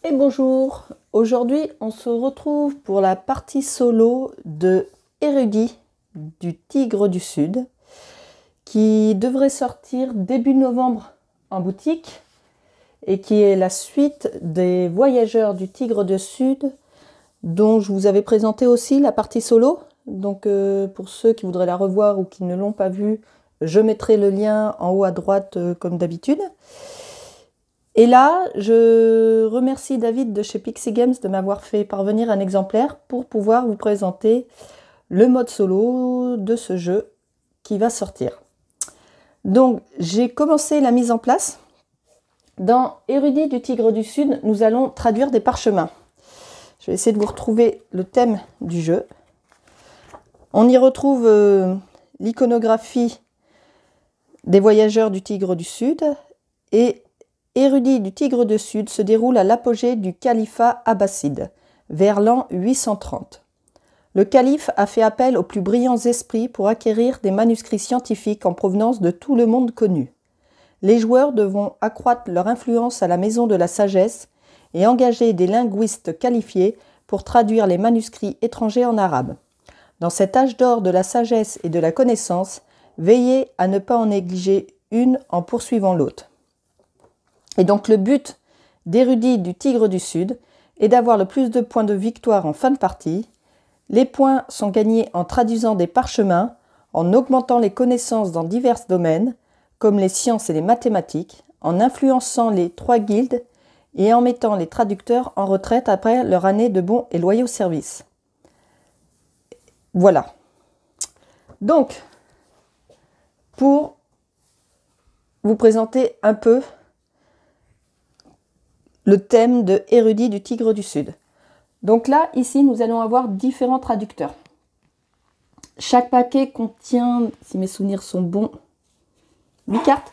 Et bonjour, aujourd'hui on se retrouve pour la partie solo de Érudit du Tigre du Sud qui devrait sortir début novembre en boutique et qui est la suite des Voyageurs du Tigre du Sud dont je vous avais présenté aussi la partie solo. Donc pour ceux qui voudraient la revoir ou qui ne l'ont pas vue, je mettrai le lien en haut à droite comme d'habitude. Et là, je remercie David de chez Pixie Games de m'avoir fait parvenir un exemplaire pour pouvoir vous présenter le mode solo de ce jeu qui va sortir. Donc, j'ai commencé la mise en place. Dans Érudit du Tigre du Sud, nous allons traduire des parchemins. Je vais essayer de vous retrouver le thème du jeu. On y retrouve l'iconographie des Voyageurs du Tigre du Sud et Érudit du Tigre du Sud se déroule à l'apogée du califat abbasside, vers l'an 830. Le calife a fait appel aux plus brillants esprits pour acquérir des manuscrits scientifiques en provenance de tout le monde connu. Les joueurs devront accroître leur influence à la Maison de la Sagesse et engager des linguistes qualifiés pour traduire les manuscrits étrangers en arabe. Dans cet âge d'or de la sagesse et de la connaissance, veillez à ne pas en négliger une en poursuivant l'autre. Et donc le but d'Érudit du Tigre du Sud est d'avoir le plus de points de victoire en fin de partie. Les points sont gagnés en traduisant des parchemins, en augmentant les connaissances dans divers domaines, comme les sciences et les mathématiques, en influençant les 3 guildes et en mettant les traducteurs en retraite après leur année de bons et loyaux services. Voilà. Donc, pour vous présenter un peu le thème de Érudit du Tigre du Sud. Donc là, ici, nous allons avoir différents traducteurs. Chaque paquet contient, si mes souvenirs sont bons, 8 cartes.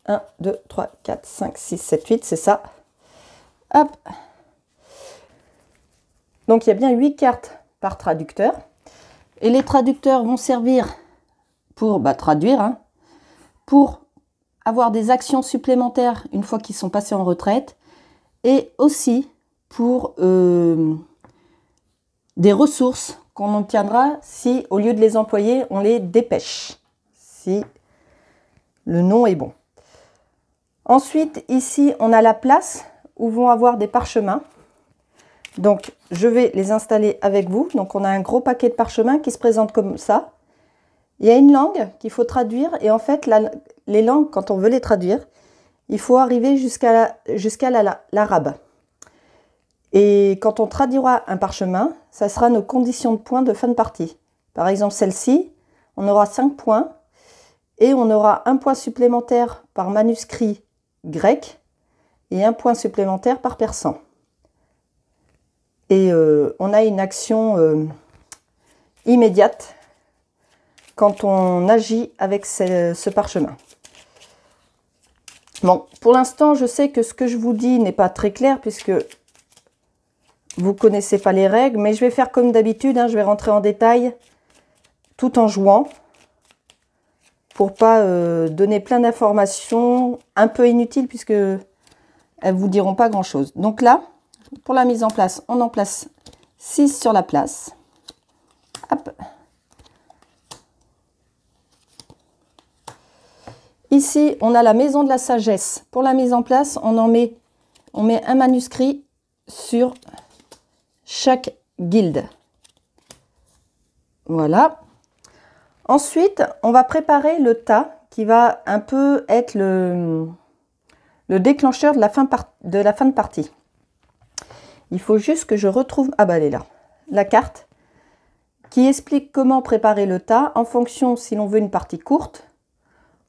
1, 2, 3, 4, 5, 6, 7, 8, c'est ça. Hop. Donc il y a bien 8 cartes par traducteur. Et les traducteurs vont servir pour traduire, pour avoir des actions supplémentaires une fois qu'ils sont passés en retraite, et aussi pour des ressources qu'on obtiendra si, au lieu de les employer, on les dépêche, si le nom est bon. Ensuite, ici, on a la place où vont avoir des parchemins. Donc, je vais les installer avec vous. Donc, on a un gros paquet de parchemins qui se présente comme ça. Il y a une langue qu'il faut traduire. Et en fait, les langues, quand on veut les traduire, il faut arriver jusqu'à l'arabe. Et quand on traduira un parchemin, ça sera nos conditions de points de fin de partie. Par exemple, celle-ci, on aura 5 points et on aura 1 point supplémentaire par manuscrit grec et 1 point supplémentaire par persan. Et on a une action immédiate quand on agit avec ce parchemin. Bon, pour l'instant, je sais que ce que je vous dis n'est pas très clair puisque vous ne connaissez pas les règles, mais je vais faire comme d'habitude, je vais rentrer en détail tout en jouant pour pas donner plein d'informations un peu inutiles puisque elles ne vous diront pas grand-chose. Donc là, pour la mise en place, on en place 6 sur la place. Hop. Ici, on a la Maison de la Sagesse. Pour la mise en place, on met un manuscrit sur chaque guilde. Voilà. Ensuite, on va préparer le tas qui va un peu être le déclencheur de la fin de partie. Il faut juste que je retrouve... Ah bah elle est là. La carte qui explique comment préparer le tas en fonction si l'on veut une partie courte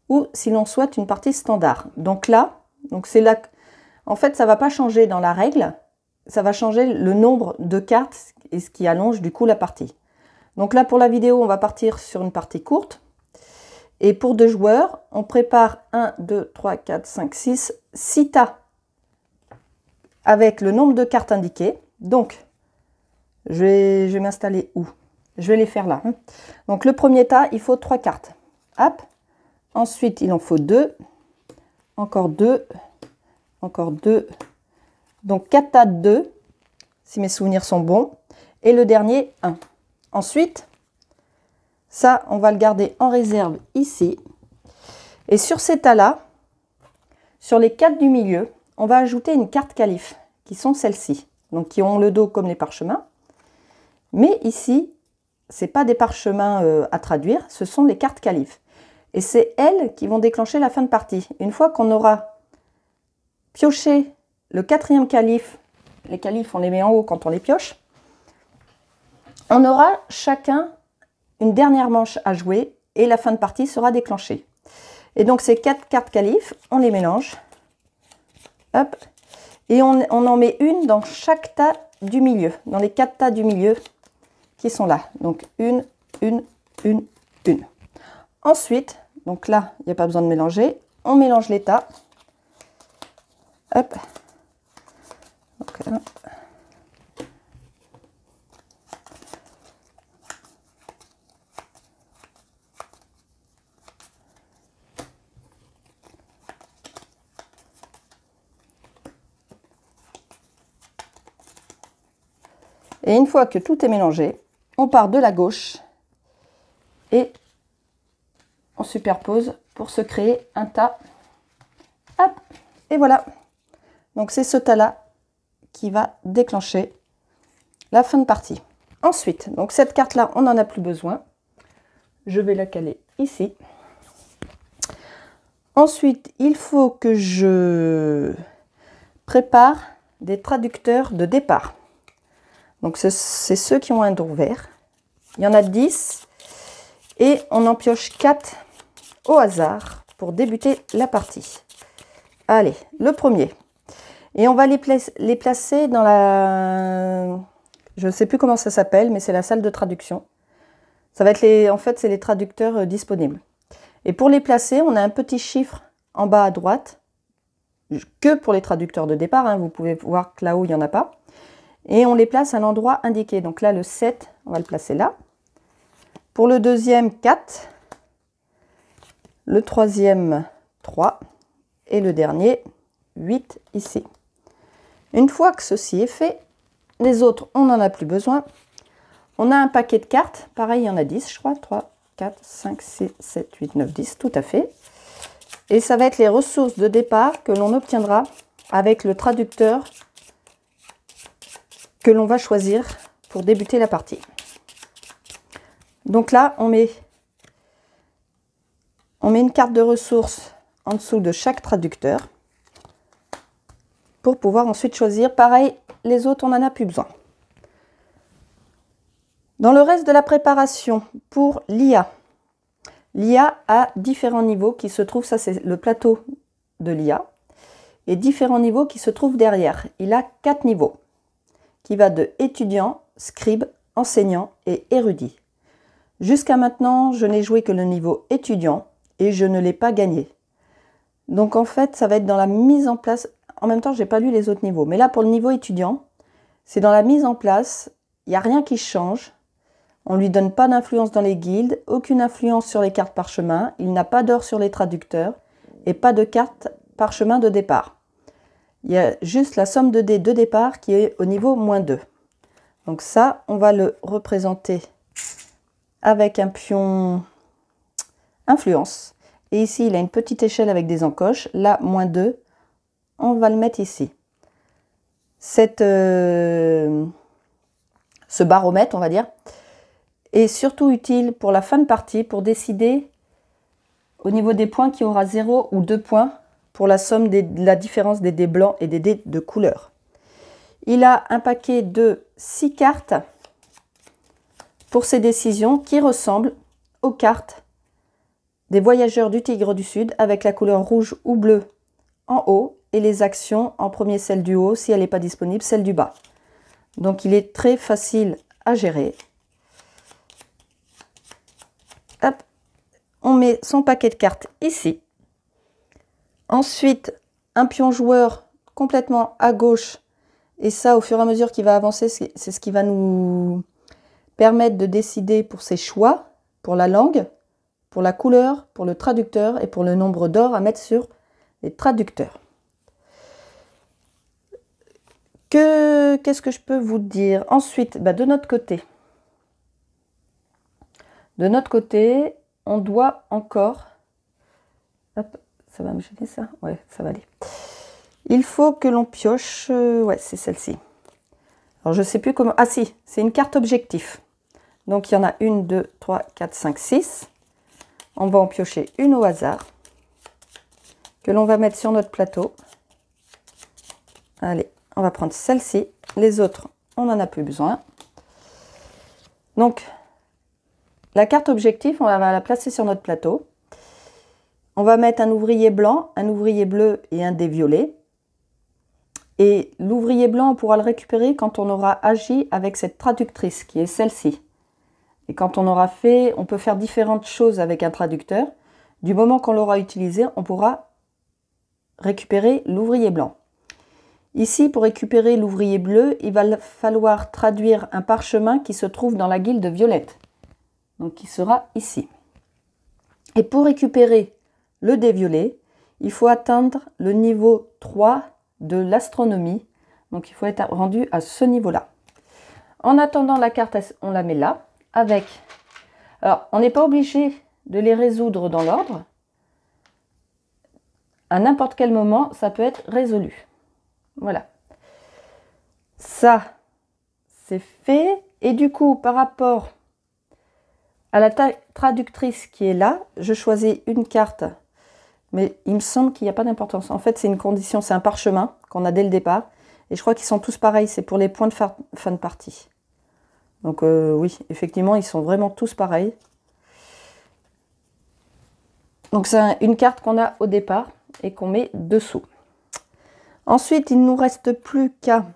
ou si l'on souhaite une partie standard. Donc là, c'est là, en fait, ça ne va pas changer dans la règle, ça va changer le nombre de cartes et ce qui allonge du coup la partie. Donc là, pour la vidéo, on va partir sur une partie courte. Et pour 2 joueurs, on prépare 1, 2, 3, 4, 5, 6 tas avec le nombre de cartes indiquées. Donc, je vais m'installer où? Je vais les faire là. Donc le premier tas, il faut 3 cartes. Hop. Ensuite, il en faut 2, encore 2, encore 2, Donc 4 tas 2, si mes souvenirs sont bons. Et le dernier 1. Ensuite, ça, on va le garder en réserve ici. Et sur ces tas-là, sur les 4 du milieu, on va ajouter une carte calife, qui sont celles-ci. Donc qui ont le dos comme les parchemins. Mais ici, ce n'est pas des parchemins à traduire, ce sont les cartes calife. Et c'est elles qui vont déclencher la fin de partie. Une fois qu'on aura pioché le 4e calife, les califes on les met en haut quand on les pioche, on aura chacun une dernière manche à jouer et la fin de partie sera déclenchée. Et donc ces 4 cartes califes, on les mélange. Hop. Et on en met une dans chaque tas du milieu, dans les 4 tas du milieu qui sont là. Donc une. Ensuite, donc là, il n'y a pas besoin de mélanger. On mélange les tas. Hop. Donc, là. Et une fois que tout est mélangé, on part de la gauche et on superpose pour se créer un tas. Hop, et voilà. Donc c'est ce tas-là qui va déclencher la fin de partie. Ensuite, donc cette carte-là, on n'en a plus besoin. Je vais la caler ici. Ensuite, il faut que je prépare des traducteurs de départ. Donc c'est ceux qui ont un dos vert. Il y en a 10 et on en pioche 4 au hasard pour débuter la partie. Allez, le premier. Et on va les placer dans la... Je ne sais plus comment ça s'appelle, mais c'est la salle de traduction. Ça va être en fait, c'est les traducteurs disponibles. Et pour les placer, on a un petit chiffre en bas à droite, que pour les traducteurs de départ. Hein, vous pouvez voir que là-haut, il n'y en a pas. Et on les place à l'endroit indiqué. Donc là, le 7, on va le placer là. Pour le deuxième, 4. Le troisième, 3. Et le dernier, 8 ici. Une fois que ceci est fait, les autres, on n'en a plus besoin. On a un paquet de cartes. Pareil, il y en a 10, je crois. 3, 4, 5, 6, 7, 8, 9, 10. Tout à fait. Et ça va être les ressources de départ que l'on obtiendra avec le traducteur que l'on va choisir pour débuter la partie. Donc là, on met une carte de ressources en dessous de chaque traducteur pour pouvoir ensuite choisir. Pareil, les autres, on n'en a plus besoin. Dans le reste de la préparation, pour l'IA, l'IA a différents niveaux qui se trouvent, ça c'est le plateau de l'IA, et différents niveaux qui se trouvent derrière. Il a 4 niveaux, qui va de étudiant, scribe, enseignant et érudit. Jusqu'à maintenant, je n'ai joué que le niveau étudiant et je ne l'ai pas gagné. Donc en fait, ça va être dans la mise en place. En même temps, je n'ai pas lu les autres niveaux. Mais là, pour le niveau étudiant, c'est dans la mise en place. Il n'y a rien qui change. On ne lui donne pas d'influence dans les guildes, aucune influence sur les cartes parchemin. Il n'a pas d'or sur les traducteurs et pas de carte parchemin de départ. Il y a juste la somme de dés de départ qui est au niveau -2. Donc ça, on va le représenter avec un pion influence. Et ici, il a une petite échelle avec des encoches. Là, -2, on va le mettre ici. Ce baromètre, on va dire, est surtout utile pour la fin de partie, pour décider au niveau des points qui aura 0 ou 2 points pour la somme de la différence des dés blancs et des dés de couleur. Il a un paquet de 6 cartes pour ses décisions qui ressemblent aux cartes des voyageurs du Tigre du Sud avec la couleur rouge ou bleue en haut et les actions en premier celle du haut, si elle n'est pas disponible, celle du bas. Donc il est très facile à gérer. Hop, on met son paquet de cartes ici. Ensuite, un pion joueur complètement à gauche. Et ça, au fur et à mesure qu'il va avancer, c'est ce qui va nous permettre de décider pour ses choix, pour la langue, pour la couleur, pour le traducteur et pour le nombre d'or à mettre sur les traducteurs. Qu'est-ce que je peux vous dire? Ensuite, bah, de notre côté, on doit encore... Hop, ça va me gêner ça? Ouais, ça va aller. Il faut que l'on pioche... ouais, c'est celle-ci. Alors, je ne sais plus comment... Ah si, c'est une carte objectif. Donc, il y en a 1, 2, 3, 4, 5, 6. On va en piocher une au hasard, que l'on va mettre sur notre plateau. Allez, on va prendre celle-ci. Les autres, on n'en a plus besoin. Donc, la carte objectif, on va la placer sur notre plateau. On va mettre un ouvrier blanc, un ouvrier bleu et un dé violet. Et l'ouvrier blanc, on pourra le récupérer quand on aura agi avec cette traductrice, qui est celle-ci. Et quand on aura fait, on peut faire différentes choses avec un traducteur. Du moment qu'on l'aura utilisé, on pourra récupérer l'ouvrier blanc. Ici, pour récupérer l'ouvrier bleu, il va falloir traduire un parchemin qui se trouve dans la guilde violette. Donc, qui sera ici. Et pour récupérer le dé violet, il faut atteindre le niveau 3 de l'astronomie. Donc, il faut être rendu à ce niveau-là. En attendant, la carte, on la met là. Avec... Alors, on n'est pas obligé de les résoudre dans l'ordre. À n'importe quel moment, ça peut être résolu. Voilà. Ça, c'est fait. Et du coup, par rapport à la traductrice qui est là, je choisis une carte. Mais il me semble qu'il n'y a pas d'importance. En fait, c'est une condition, c'est un parchemin qu'on a dès le départ. Et je crois qu'ils sont tous pareils. C'est pour les points de fin de partie. Donc oui, effectivement, ils sont vraiment tous pareils. Donc c'est une carte qu'on a au départ et qu'on met dessous. Ensuite, il ne nous reste plus qu'à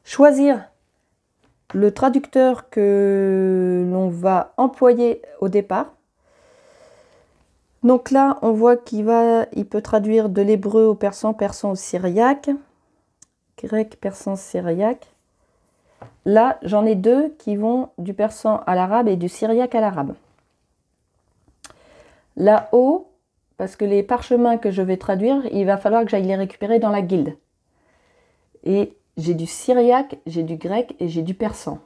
choisir le traducteur que l'on va employer au départ. Donc là, on voit il peut traduire de l'hébreu au persan, persan au syriaque, grec, persan, syriaque. Là, j'en ai deux qui vont du persan à l'arabe et du syriaque à l'arabe. Là-haut, parce que les parchemins que je vais traduire, il va falloir que j'aille les récupérer dans la guilde. Et j'ai du syriaque, j'ai du grec et j'ai du persan.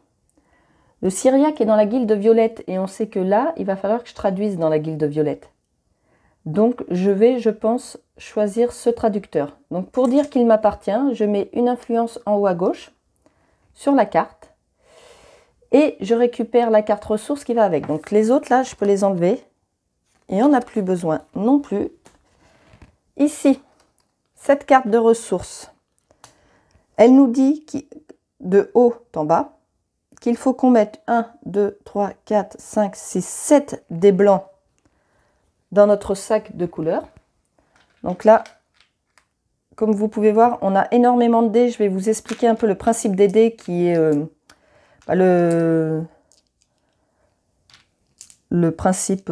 Le syriaque est dans la guilde violette et on sait que là, il va falloir que je traduise dans la guilde violette. Donc, je vais, je pense, choisir ce traducteur. Donc, pour dire qu'il m'appartient, je mets une influence en haut à gauche sur la carte et je récupère la carte ressource qui va avec. Donc, les autres, là, je peux les enlever et on n'a plus besoin non plus. Ici, cette carte de ressources, elle nous dit de haut en bas qu'il faut qu'on mette 1, 2, 3, 4, 5, 6, 7 dés blancs dans notre sac de couleurs. Donc là, comme vous pouvez voir, on a énormément de dés. Je vais vous expliquer un peu le principe des dés qui est le principe,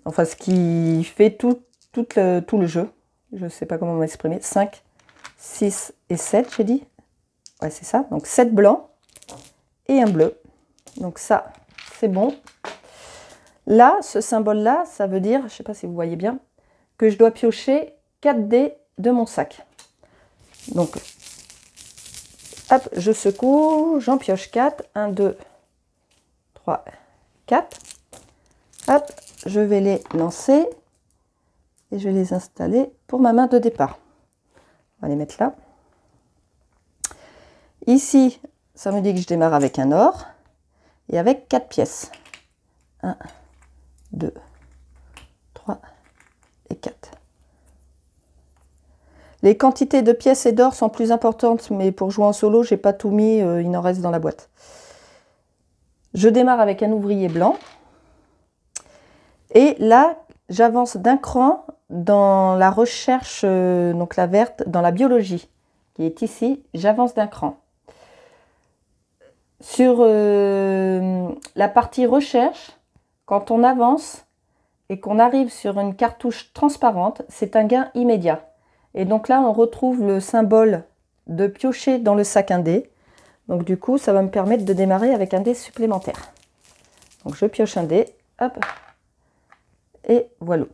enfin ce qui fait tout le jeu. Je ne sais pas comment m'exprimer. 5, 6 et 7, j'ai dit. Ouais, c'est ça. Donc 7 blancs et un bleu. Donc ça, c'est bon. Là, ce symbole-là, ça veut dire, je ne sais pas si vous voyez bien, que je dois piocher 4 dés de mon sac. Donc, hop, je secoue, j'en pioche 4. 1, 2, 3, 4. Hop, je vais les lancer et je vais les installer pour ma main de départ. On va les mettre là. Ici, ça me dit que je démarre avec un or et avec 4 pièces. 1, 2, 3 et 4. Les quantités de pièces et d'or sont plus importantes, mais pour jouer en solo, j'ai pas tout mis, il en reste dans la boîte. Je démarre avec un ouvrier blanc. Et là, j'avance d'un cran dans la recherche, donc la verte, dans la biologie, qui est ici. J'avance d'un cran. Sur la partie recherche, quand on avance et qu'on arrive sur une cartouche transparente, c'est un gain immédiat. Et donc là, on retrouve le symbole de piocher dans le sac un dé. Donc du coup, ça va me permettre de démarrer avec un dé supplémentaire. Donc je pioche un dé, hop, et voilà.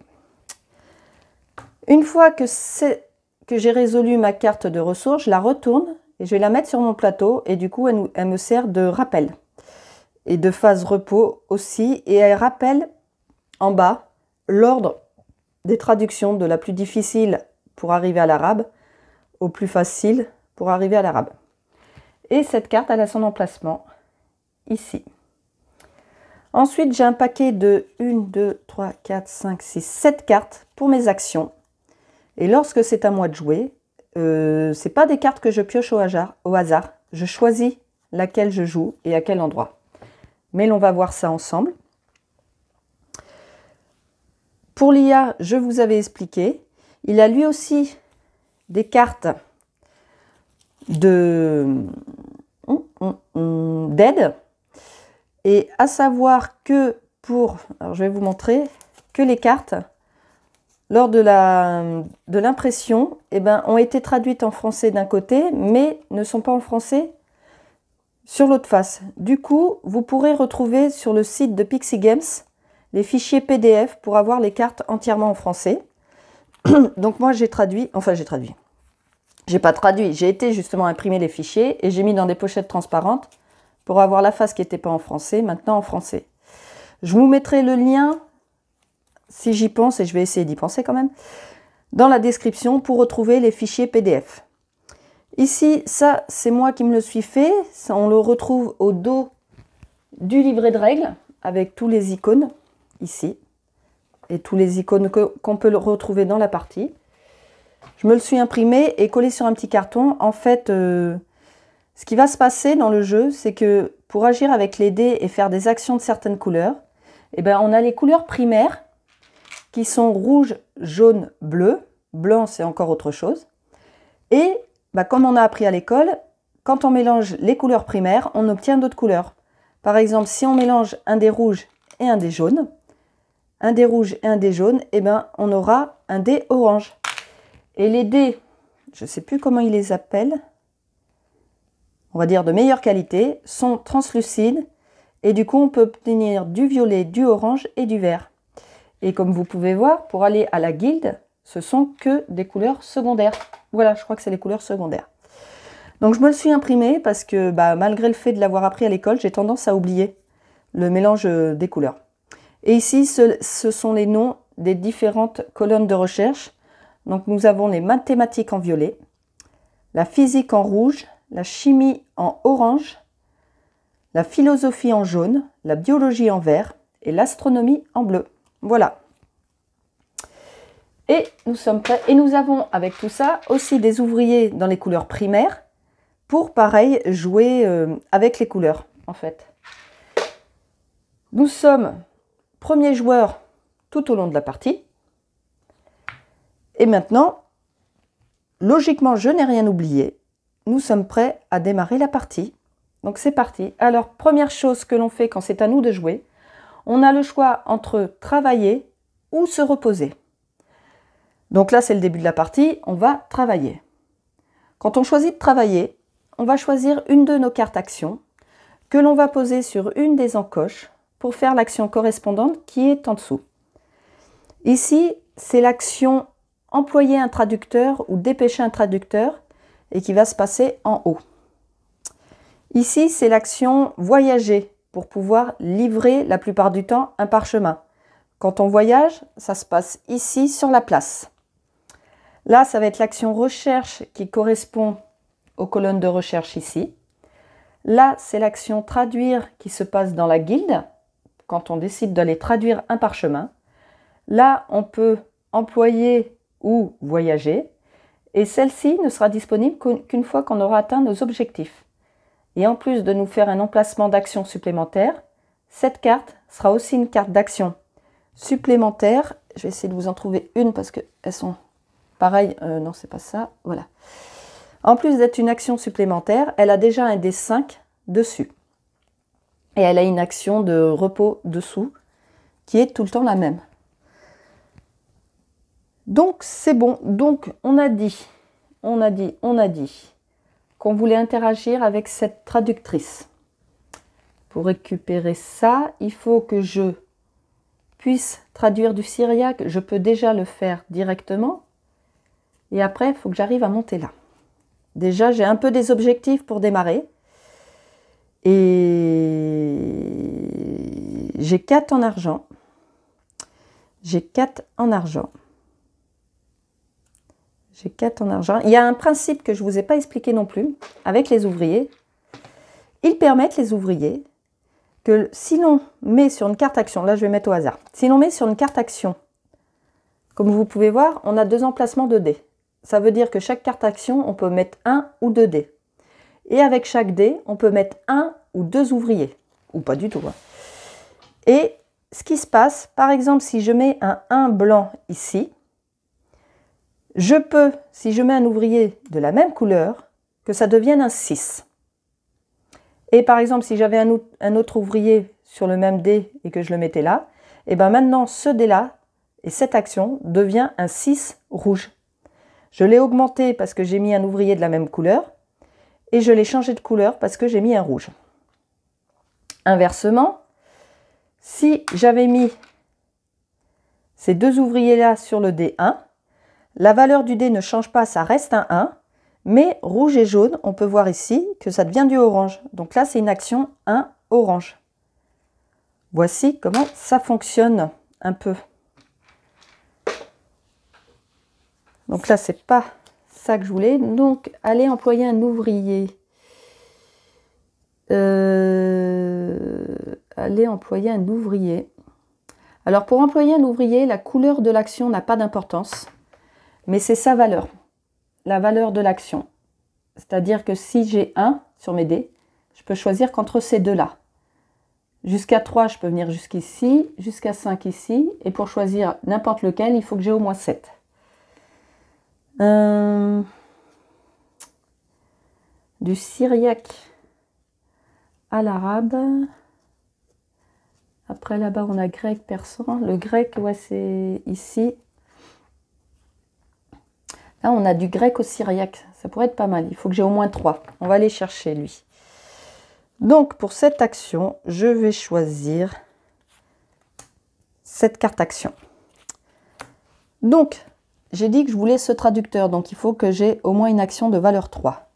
Une fois que que j'ai résolu ma carte de ressources, je la retourne et je vais la mettre sur mon plateau et du coup elle me sert de rappel et de phase repos aussi, et elle rappelle en bas l'ordre des traductions de la plus difficile pour arriver à l'arabe au plus facile pour arriver à l'arabe. Et cette carte, elle a son emplacement ici. Ensuite, j'ai un paquet de 1, 2, 3, 4, 5, 6, 7 cartes pour mes actions. Et lorsque c'est à moi de jouer, ce n'est pas des cartes que je pioche au hasard. Je choisis laquelle je joue et à quel endroit. Mais l'on va voir ça ensemble. Pour l'IA, je vous avais expliqué. Il a lui aussi des cartes d'aide. Et à savoir que alors je vais vous montrer que les cartes, lors de l'impression, ont été traduites en français d'un côté, mais ne sont pas en français sur l'autre face. Du coup, vous pourrez retrouver sur le site de Pixie Games les fichiers PDF pour avoir les cartes entièrement en français. Donc moi j'ai traduit, j'ai pas traduit, j'ai été justement imprimer les fichiers et j'ai mis dans des pochettes transparentes pour avoir la face qui n'était pas en français, maintenant en français. Je vous mettrai le lien, si j'y pense, et je vais essayer d'y penser quand même, dans la description pour retrouver les fichiers PDF. Ici, ça, c'est moi qui me le suis fait. Ça, on le retrouve au dos du livret de règles, avec tous les icônes, ici, et tous les icônes qu'on peut retrouver dans la partie. Je me le suis imprimé et collé sur un petit carton. En fait, ce qui va se passer dans le jeu, c'est que pour agir avec les dés et faire des actions de certaines couleurs, on a les couleurs primaires qui sont rouge, jaune, bleu. Blanc, c'est encore autre chose. Et comme on a appris à l'école, quand on mélange les couleurs primaires, on obtient d'autres couleurs. Par exemple, si on mélange un dé rouge et un dé jaune, on aura un dé orange. Et les dés, je ne sais plus comment ils les appellent, on va dire de meilleure qualité, sont translucides et du coup on peut obtenir du violet, du orange et du vert. Et comme vous pouvez voir, pour aller à la guilde, ce sont que des couleurs secondaires. Voilà, je crois que c'est les couleurs secondaires. Donc je me le suis imprimé parce que malgré le fait de l'avoir appris à l'école, j'ai tendance à oublier le mélange des couleurs. Et ici, ce sont les noms des différentes colonnes de recherche. Donc nous avons les mathématiques en violet, la physique en rouge, la chimie en orange, la philosophie en jaune, la biologie en vert et l'astronomie en bleu. Voilà. Et nous sommes prêts. Et nous avons avec tout ça aussi des ouvriers dans les couleurs primaires pour pareil jouer avec les couleurs en fait. Nous sommes premiers joueurs tout au long de la partie. Et maintenant, logiquement, je n'ai rien oublié. Nous sommes prêts à démarrer la partie. Donc c'est parti. Alors, première chose que l'on fait quand c'est à nous de jouer, on a le choix entre travailler ou se reposer. Donc là, c'est le début de la partie, on va travailler. Quand on choisit de travailler, on va choisir une de nos cartes actions que l'on va poser sur une des encoches pour faire l'action correspondante qui est en dessous. Ici, c'est l'action employer un traducteur ou dépêcher un traducteur et qui va se passer en haut. Ici, c'est l'action voyager pour pouvoir livrer la plupart du temps un parchemin. Quand on voyage, ça se passe ici sur la place. Là, ça va être l'action recherche qui correspond aux colonnes de recherche ici. Là, c'est l'action traduire qui se passe dans la guilde quand on décide d'aller traduire un parchemin. Là, on peut employer ou voyager et celle-ci ne sera disponible qu'une fois qu'on aura atteint nos objectifs. Et en plus de nous faire un emplacement d'action supplémentaire, cette carte sera aussi une carte d'action supplémentaire. Je vais essayer de vous en trouver une parce qu'elles sont pareilles. Non, c'est pas ça. Voilà. En plus d'être une action supplémentaire, elle a déjà un D5 dessus. Et elle a une action de repos dessous qui est tout le temps la même. Donc c'est bon. Donc on a dit qu'on voulait interagir avec cette traductrice. Pour récupérer ça, il faut que je puisse traduire du syriaque. Je peux déjà le faire directement. Et après, il faut que j'arrive à monter là. Déjà, j'ai un peu des objectifs pour démarrer. Et j'ai 4 en argent. J'ai 4 en argent. J'ai 4 en argent. Il y a un principe que je ne vous ai pas expliqué non plus avec les ouvriers. Ils permettent, les ouvriers, que si l'on met sur une carte action, là je vais mettre au hasard, si l'on met sur une carte action, comme vous pouvez voir, on a 2 emplacements de dés. Ça veut dire que chaque carte action, on peut mettre 1 ou 2 dés. Et avec chaque dé, on peut mettre 1 ou 2 ouvriers. Ou pas du tout. Hein. Et ce qui se passe, par exemple, si je mets un 1 blanc ici, je peux, si je mets un ouvrier de la même couleur, que ça devienne un 6. Et par exemple, si j'avais un autre ouvrier sur le même dé et que je le mettais là, et bien maintenant ce dé-là, et cette action, devient un 6 rouge. Je l'ai augmenté parce que j'ai mis un ouvrier de la même couleur, et je l'ai changé de couleur parce que j'ai mis un rouge. Inversement, si j'avais mis ces 2 ouvriers-là sur le dé 1, la valeur du dé ne change pas, ça reste un 1, mais rouge et jaune, on peut voir ici que ça devient du orange. Donc là, c'est une action 1 orange. Voici comment ça fonctionne un peu. Donc là, c'est pas ça que je voulais. Donc, allez employer un ouvrier. Allez employer un ouvrier. Alors, pour employer un ouvrier, la couleur de l'action n'a pas d'importance, mais c'est sa valeur. La valeur de l'action. C'est-à-dire que si j'ai 1 sur mes dés, je peux choisir qu'entre ces deux-là. Jusqu'à 3, je peux venir jusqu'ici, jusqu'à 5 ici, et pour choisir n'importe lequel, il faut que j'ai au moins 7. Du syriaque à l'arabe. Après là-bas, on a grec, persan. Le grec, ouais, c'est ici. Là, on a du grec au syriaque. Ça pourrait être pas mal. Il faut que j'ai au moins 3. On va aller chercher, lui. Donc, pour cette action, je vais choisir cette carte action. Donc, j'ai dit que je voulais ce traducteur. Donc, il faut que j'ai au moins une action de valeur 3.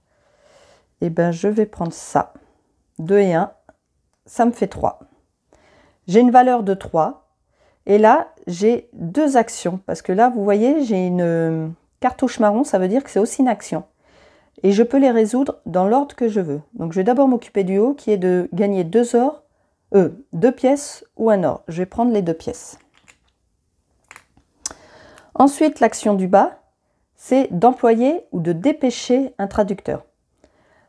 Et bien, je vais prendre ça. 2 et 1. Ça me fait 3. J'ai une valeur de 3. Et là, j'ai 2 actions. Parce que là, vous voyez, j'ai une cartouche marron. Ça veut dire que c'est aussi une action. Et je peux les résoudre dans l'ordre que je veux. Donc, je vais d'abord m'occuper du haut, qui est de gagner 2 pièces ou un or. Je vais prendre les 2 pièces. Ensuite, l'action du bas, c'est d'employer ou de dépêcher un traducteur.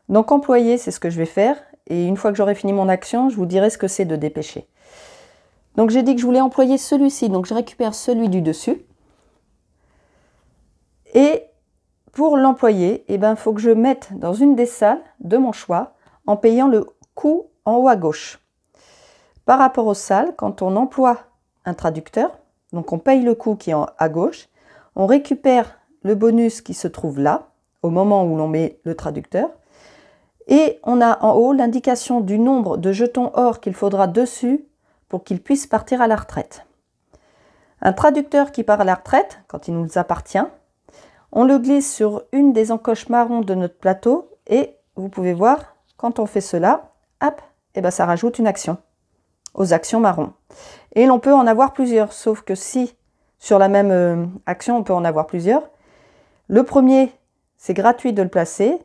Donc, employer, c'est ce que je vais faire. Et une fois que j'aurai fini mon action, je vous dirai ce que c'est de dépêcher. Donc, j'ai dit que je voulais employer celui-ci. Donc, je récupère celui du dessus. Et pour l'employer, il faut que je mette dans une des salles de mon choix en payant le coût en haut à gauche. Par rapport aux salles, quand on emploie un traducteur, donc on paye le coût qui est à gauche, on récupère le bonus qui se trouve là, au moment où l'on met le traducteur, et on a en haut l'indication du nombre de jetons or qu'il faudra dessus pour qu'il puisse partir à la retraite. Un traducteur qui part à la retraite, quand il nous appartient, on le glisse sur une des encoches marron de notre plateau et vous pouvez voir, quand on fait cela, hop, et ça rajoute une action aux actions marron. Et l'on peut en avoir plusieurs, sauf que si sur la même action, on peut en avoir plusieurs. Le premier, c'est gratuit de le placer,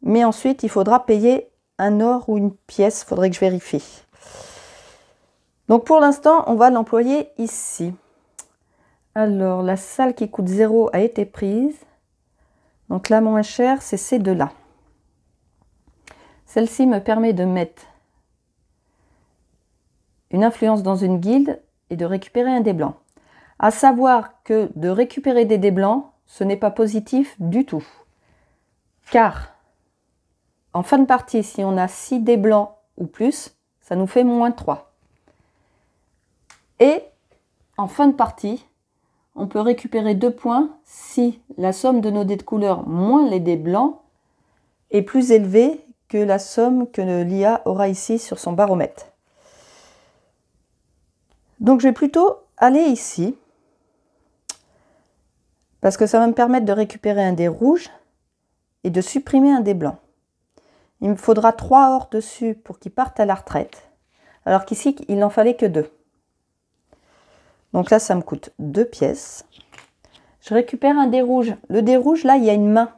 mais ensuite, il faudra payer un or ou une pièce, il faudrait que je vérifie. Donc pour l'instant, on va l'employer ici. Alors, la salle qui coûte 0 a été prise. Donc la moins chère, c'est ces deux-là. Celle-ci me permet de mettre une influence dans une guilde et de récupérer un dé blanc. À savoir que de récupérer des dés blancs, ce n'est pas positif du tout. Car en fin de partie, si on a 6 dés blancs ou plus, ça nous fait moins 3. Et en fin de partie, on peut récupérer 2 points si la somme de nos dés de couleur moins les dés blancs est plus élevée que la somme que l'IA aura ici sur son baromètre. Donc je vais plutôt aller ici parce que ça va me permettre de récupérer un dé rouge et de supprimer un dé blanc. Il me faudra 3 ors dessus pour qu'ils partent à la retraite, alors qu'ici, il n'en fallait que 2. Donc là, ça me coûte 2 pièces. Je récupère un dé rouge. Le dé rouge, là, il y a une main.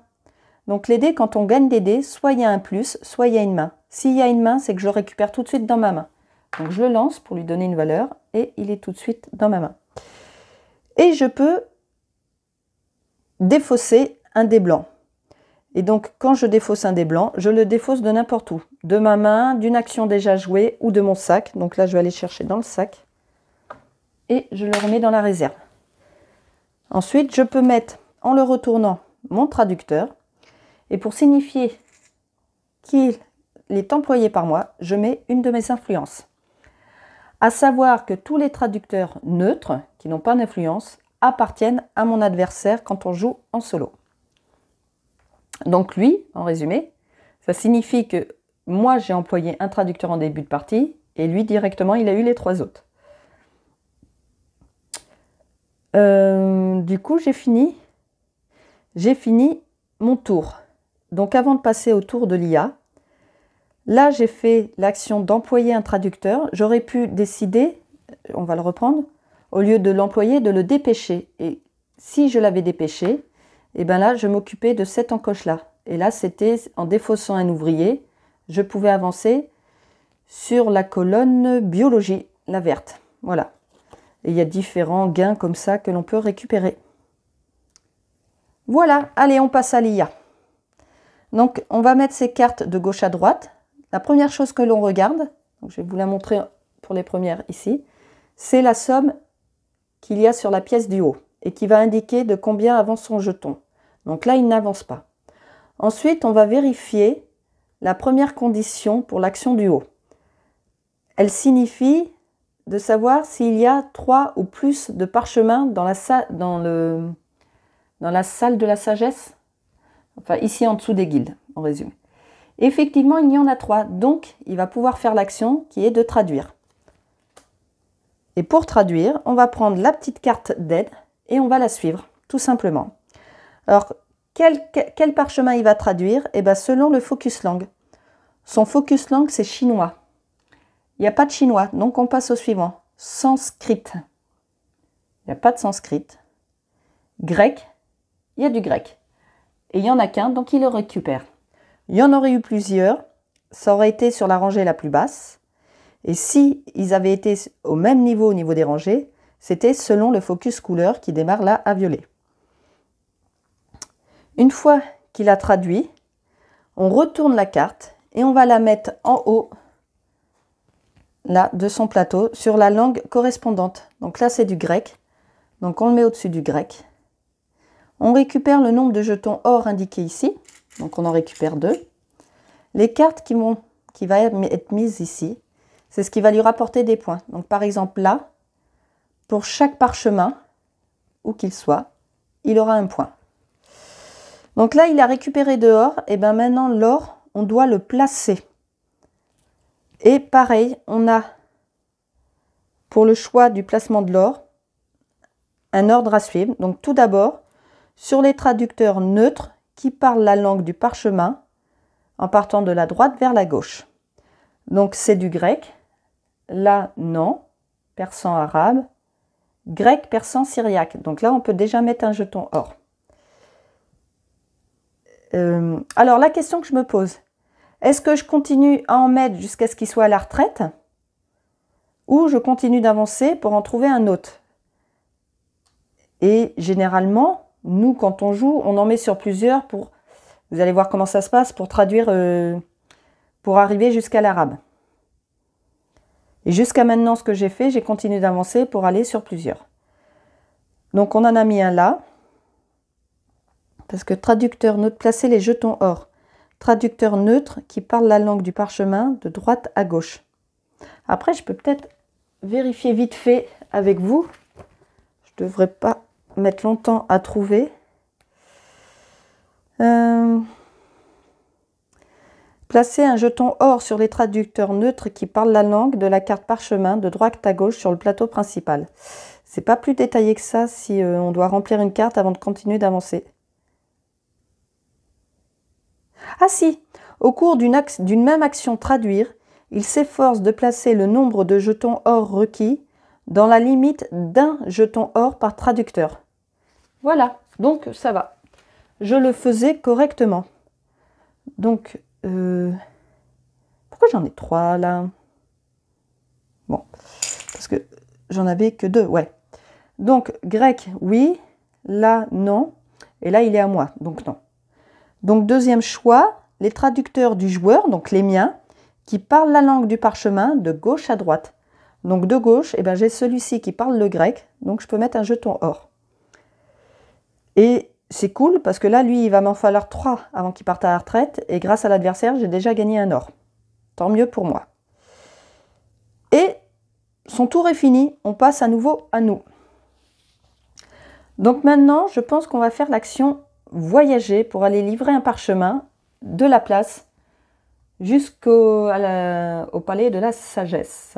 Donc les dés, quand on gagne des dés, soit il y a un plus, soit il y a une main. S'il y a une main, c'est que je le récupère tout de suite dans ma main. Donc je le lance pour lui donner une valeur et il est tout de suite dans ma main. Et je peux défausser un dé blanc. Et donc quand je défausse un dé blanc, je le défausse de n'importe où. De ma main, d'une action déjà jouée ou de mon sac. Donc là, je vais aller chercher dans le sac. Et je le remets dans la réserve. Ensuite, je peux mettre, en le retournant, mon traducteur. Et pour signifier qu'il est employé par moi, je mets une de mes influences. À savoir que tous les traducteurs neutres, qui n'ont pas d'influence, appartiennent à mon adversaire quand on joue en solo. Donc lui, en résumé, ça signifie que moi j'ai employé un traducteur en début de partie, et lui directement il a eu les 3 autres. Du coup, j'ai fini mon tour. Donc avant de passer au tour de l'IA, là j'ai fait l'action d'employer un traducteur. J'aurais pu décider, on va le reprendre, au lieu de l'employer, de le dépêcher. Et si je l'avais dépêché, et bien là je m'occupais de cette encoche-là. Et là c'était en défaussant un ouvrier, je pouvais avancer sur la colonne biologie, la verte. Voilà. Et il y a différents gains comme ça que l'on peut récupérer. Voilà, allez, on passe à l'IA. Donc, on va mettre ces cartes de gauche à droite. La première chose que l'on regarde, donc je vais vous la montrer pour les premières ici, c'est la somme qu'il y a sur la pièce du haut et qui va indiquer de combien avance son jeton. Donc là, il n'avance pas. Ensuite, on va vérifier la première condition pour l'action du haut. Elle signifie de savoir s'il y a 3 ou plus de parchemins dans la salle de la sagesse, enfin ici en dessous des guildes, en résumé. Effectivement, il y en a 3, donc il va pouvoir faire l'action qui est de traduire. Et pour traduire, on va prendre la petite carte d'aide et on va la suivre, tout simplement. Alors, quel parchemin il va traduire? Eh bien, selon le focus langue. Son focus langue, c'est chinois. Il n'y a pas de chinois, donc on passe au suivant. Sanskrit. Il n'y a pas de sanskrit. Grec, il y a du grec. Et il n'y en a qu'un, donc il le récupère. Il y en aurait eu plusieurs, ça aurait été sur la rangée la plus basse. Et si ils avaient été au même niveau au niveau des rangées, c'était selon le focus couleur qui démarre là à violet. Une fois qu'il a traduit, on retourne la carte et on va la mettre en haut là, de son plateau, sur la langue correspondante. Donc là, c'est du grec. Donc on le met au-dessus du grec. On récupère le nombre de jetons or indiqué ici. Donc on en récupère 2. Les cartes qui vont être mises ici, c'est ce qui va lui rapporter des points. Donc par exemple là, pour chaque parchemin, où qu'il soit, il aura un point. Donc là, il a récupéré de or. Et bien maintenant, l'or, on doit le placer. Et pareil, on a, pour le choix du placement de l'or, un ordre à suivre. Donc tout d'abord, sur les traducteurs neutres qui parlent la langue du parchemin, en partant de la droite vers la gauche. Donc c'est du grec, là non, persan arabe, grec, persan syriaque. Donc là, on peut déjà mettre un jeton or. Alors la question que je me pose, est-ce que je continue à en mettre jusqu'à ce qu'il soit à la retraite ou je continue d'avancer pour en trouver un autre? Et généralement, nous, quand on joue, on en met sur plusieurs pour, vous allez voir comment ça se passe, pour traduire, pour arriver jusqu'à l'arabe. Et jusqu'à maintenant, ce que j'ai fait, j'ai continué d'avancer pour aller sur plusieurs. Donc on en a mis un là, parce que traducteur neutre, placer les jetons or. Traducteur neutre qui parle la langue du parchemin de droite à gauche. Après, je peux peut-être vérifier vite fait avec vous. Je ne devrais pas mettre longtemps à trouver. Placer un jeton or sur les traducteurs neutres qui parlent la langue de la carte parchemin de droite à gauche sur le plateau principal. C'est pas plus détaillé que ça si on doit remplir une carte avant de continuer d'avancer. Ah si, au cours d'une même action traduire, il s'efforce de placer le nombre de jetons or requis dans la limite d'un jeton or par traducteur. Voilà, donc ça va. Je le faisais correctement. Donc, pourquoi j'en ai 3 là? Bon, parce que j'en avais que 2, ouais. Donc, grec, oui. Là, non. Et là, il est à moi, donc non. Donc, deuxième choix, les traducteurs du joueur, donc les miens, qui parlent la langue du parchemin de gauche à droite. Donc, de gauche, eh ben, j'ai celui-ci qui parle le grec, donc je peux mettre un jeton or. Et c'est cool, parce que là, lui, il va m'en falloir 3 avant qu'il parte à la retraite, et grâce à l'adversaire, j'ai déjà gagné un or. Tant mieux pour moi. Et son tour est fini, on passe à nouveau à nous. Donc maintenant, je pense qu'on va faire l'action voyager pour aller livrer un parchemin de la place jusqu'au palais de la sagesse.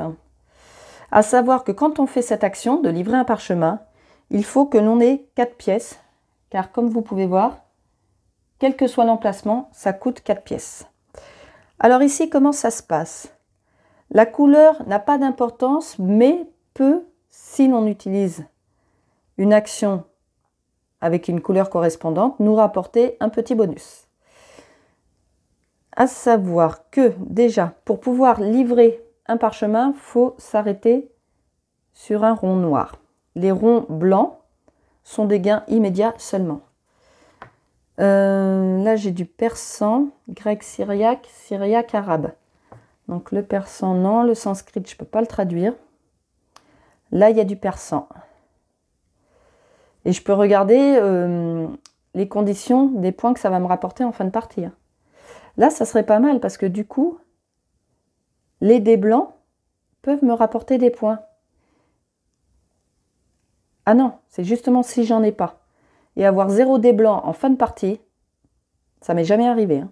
À savoir que quand on fait cette action de livrer un parchemin, il faut que l'on ait 4 pièces, car comme vous pouvez voir, quel que soit l'emplacement, ça coûte 4 pièces. Alors ici, comment ça se passe? La couleur n'a pas d'importance, mais peut, si l'on utilise une action avec une couleur correspondante, nous rapporter un petit bonus. À savoir que déjà, pour pouvoir livrer un parchemin, il faut s'arrêter sur un rond noir. Les ronds blancs sont des gains immédiats seulement. Là, j'ai du persan, grec, syriaque, arabe. Donc le persan, non. Le sanskrit, je ne peux pas le traduire. Là, il y a du persan. Et je peux regarder les conditions des points que ça va me rapporter en fin de partie. Là, ça serait pas mal parce que du coup, les dés blancs peuvent me rapporter des points. Ah non, c'est justement si j'en ai pas. Et avoir 0 dés blancs en fin de partie, ça m'est jamais arrivé.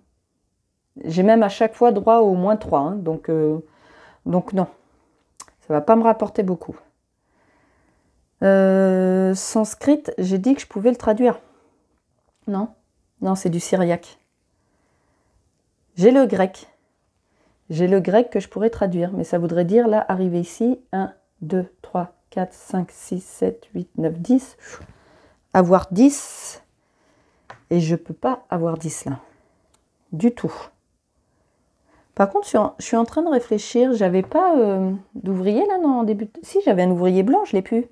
J'ai même à chaque fois droit au moins 3. Donc non, ça va pas me rapporter beaucoup. Sanskrit, j'ai dit que je pouvais le traduire. Non, c'est du syriaque. J'ai le grec. J'ai le grec que je pourrais traduire, mais ça voudrait dire, là, arriver ici, 1, 2, 3, 4, 5, 6, 7, 8, 9, 10. Avoir 10, et je ne peux pas avoir 10 là. Du tout. Par contre, je suis en train de réfléchir, j'avais pas d'ouvrier là, non, en début. Si, j'avais un ouvrier blanc, je ne l'ai plus.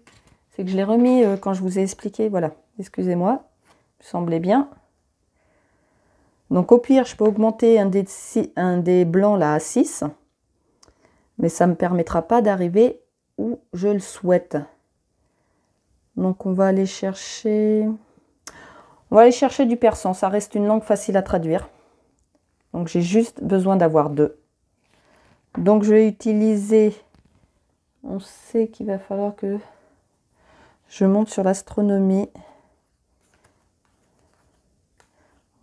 C'est que je l'ai remis quand je vous ai expliqué, voilà. Excusez-moi, me semblait bien. Donc au pire, je peux augmenter un des blancs là à 6. Mais ça ne me permettra pas d'arriver où je le souhaite. Donc on va aller chercher... On va aller chercher du persan, ça reste une langue facile à traduire. Donc j'ai juste besoin d'avoir 2. Donc je vais utiliser... On sait qu'il va falloir que je monte sur l'astronomie.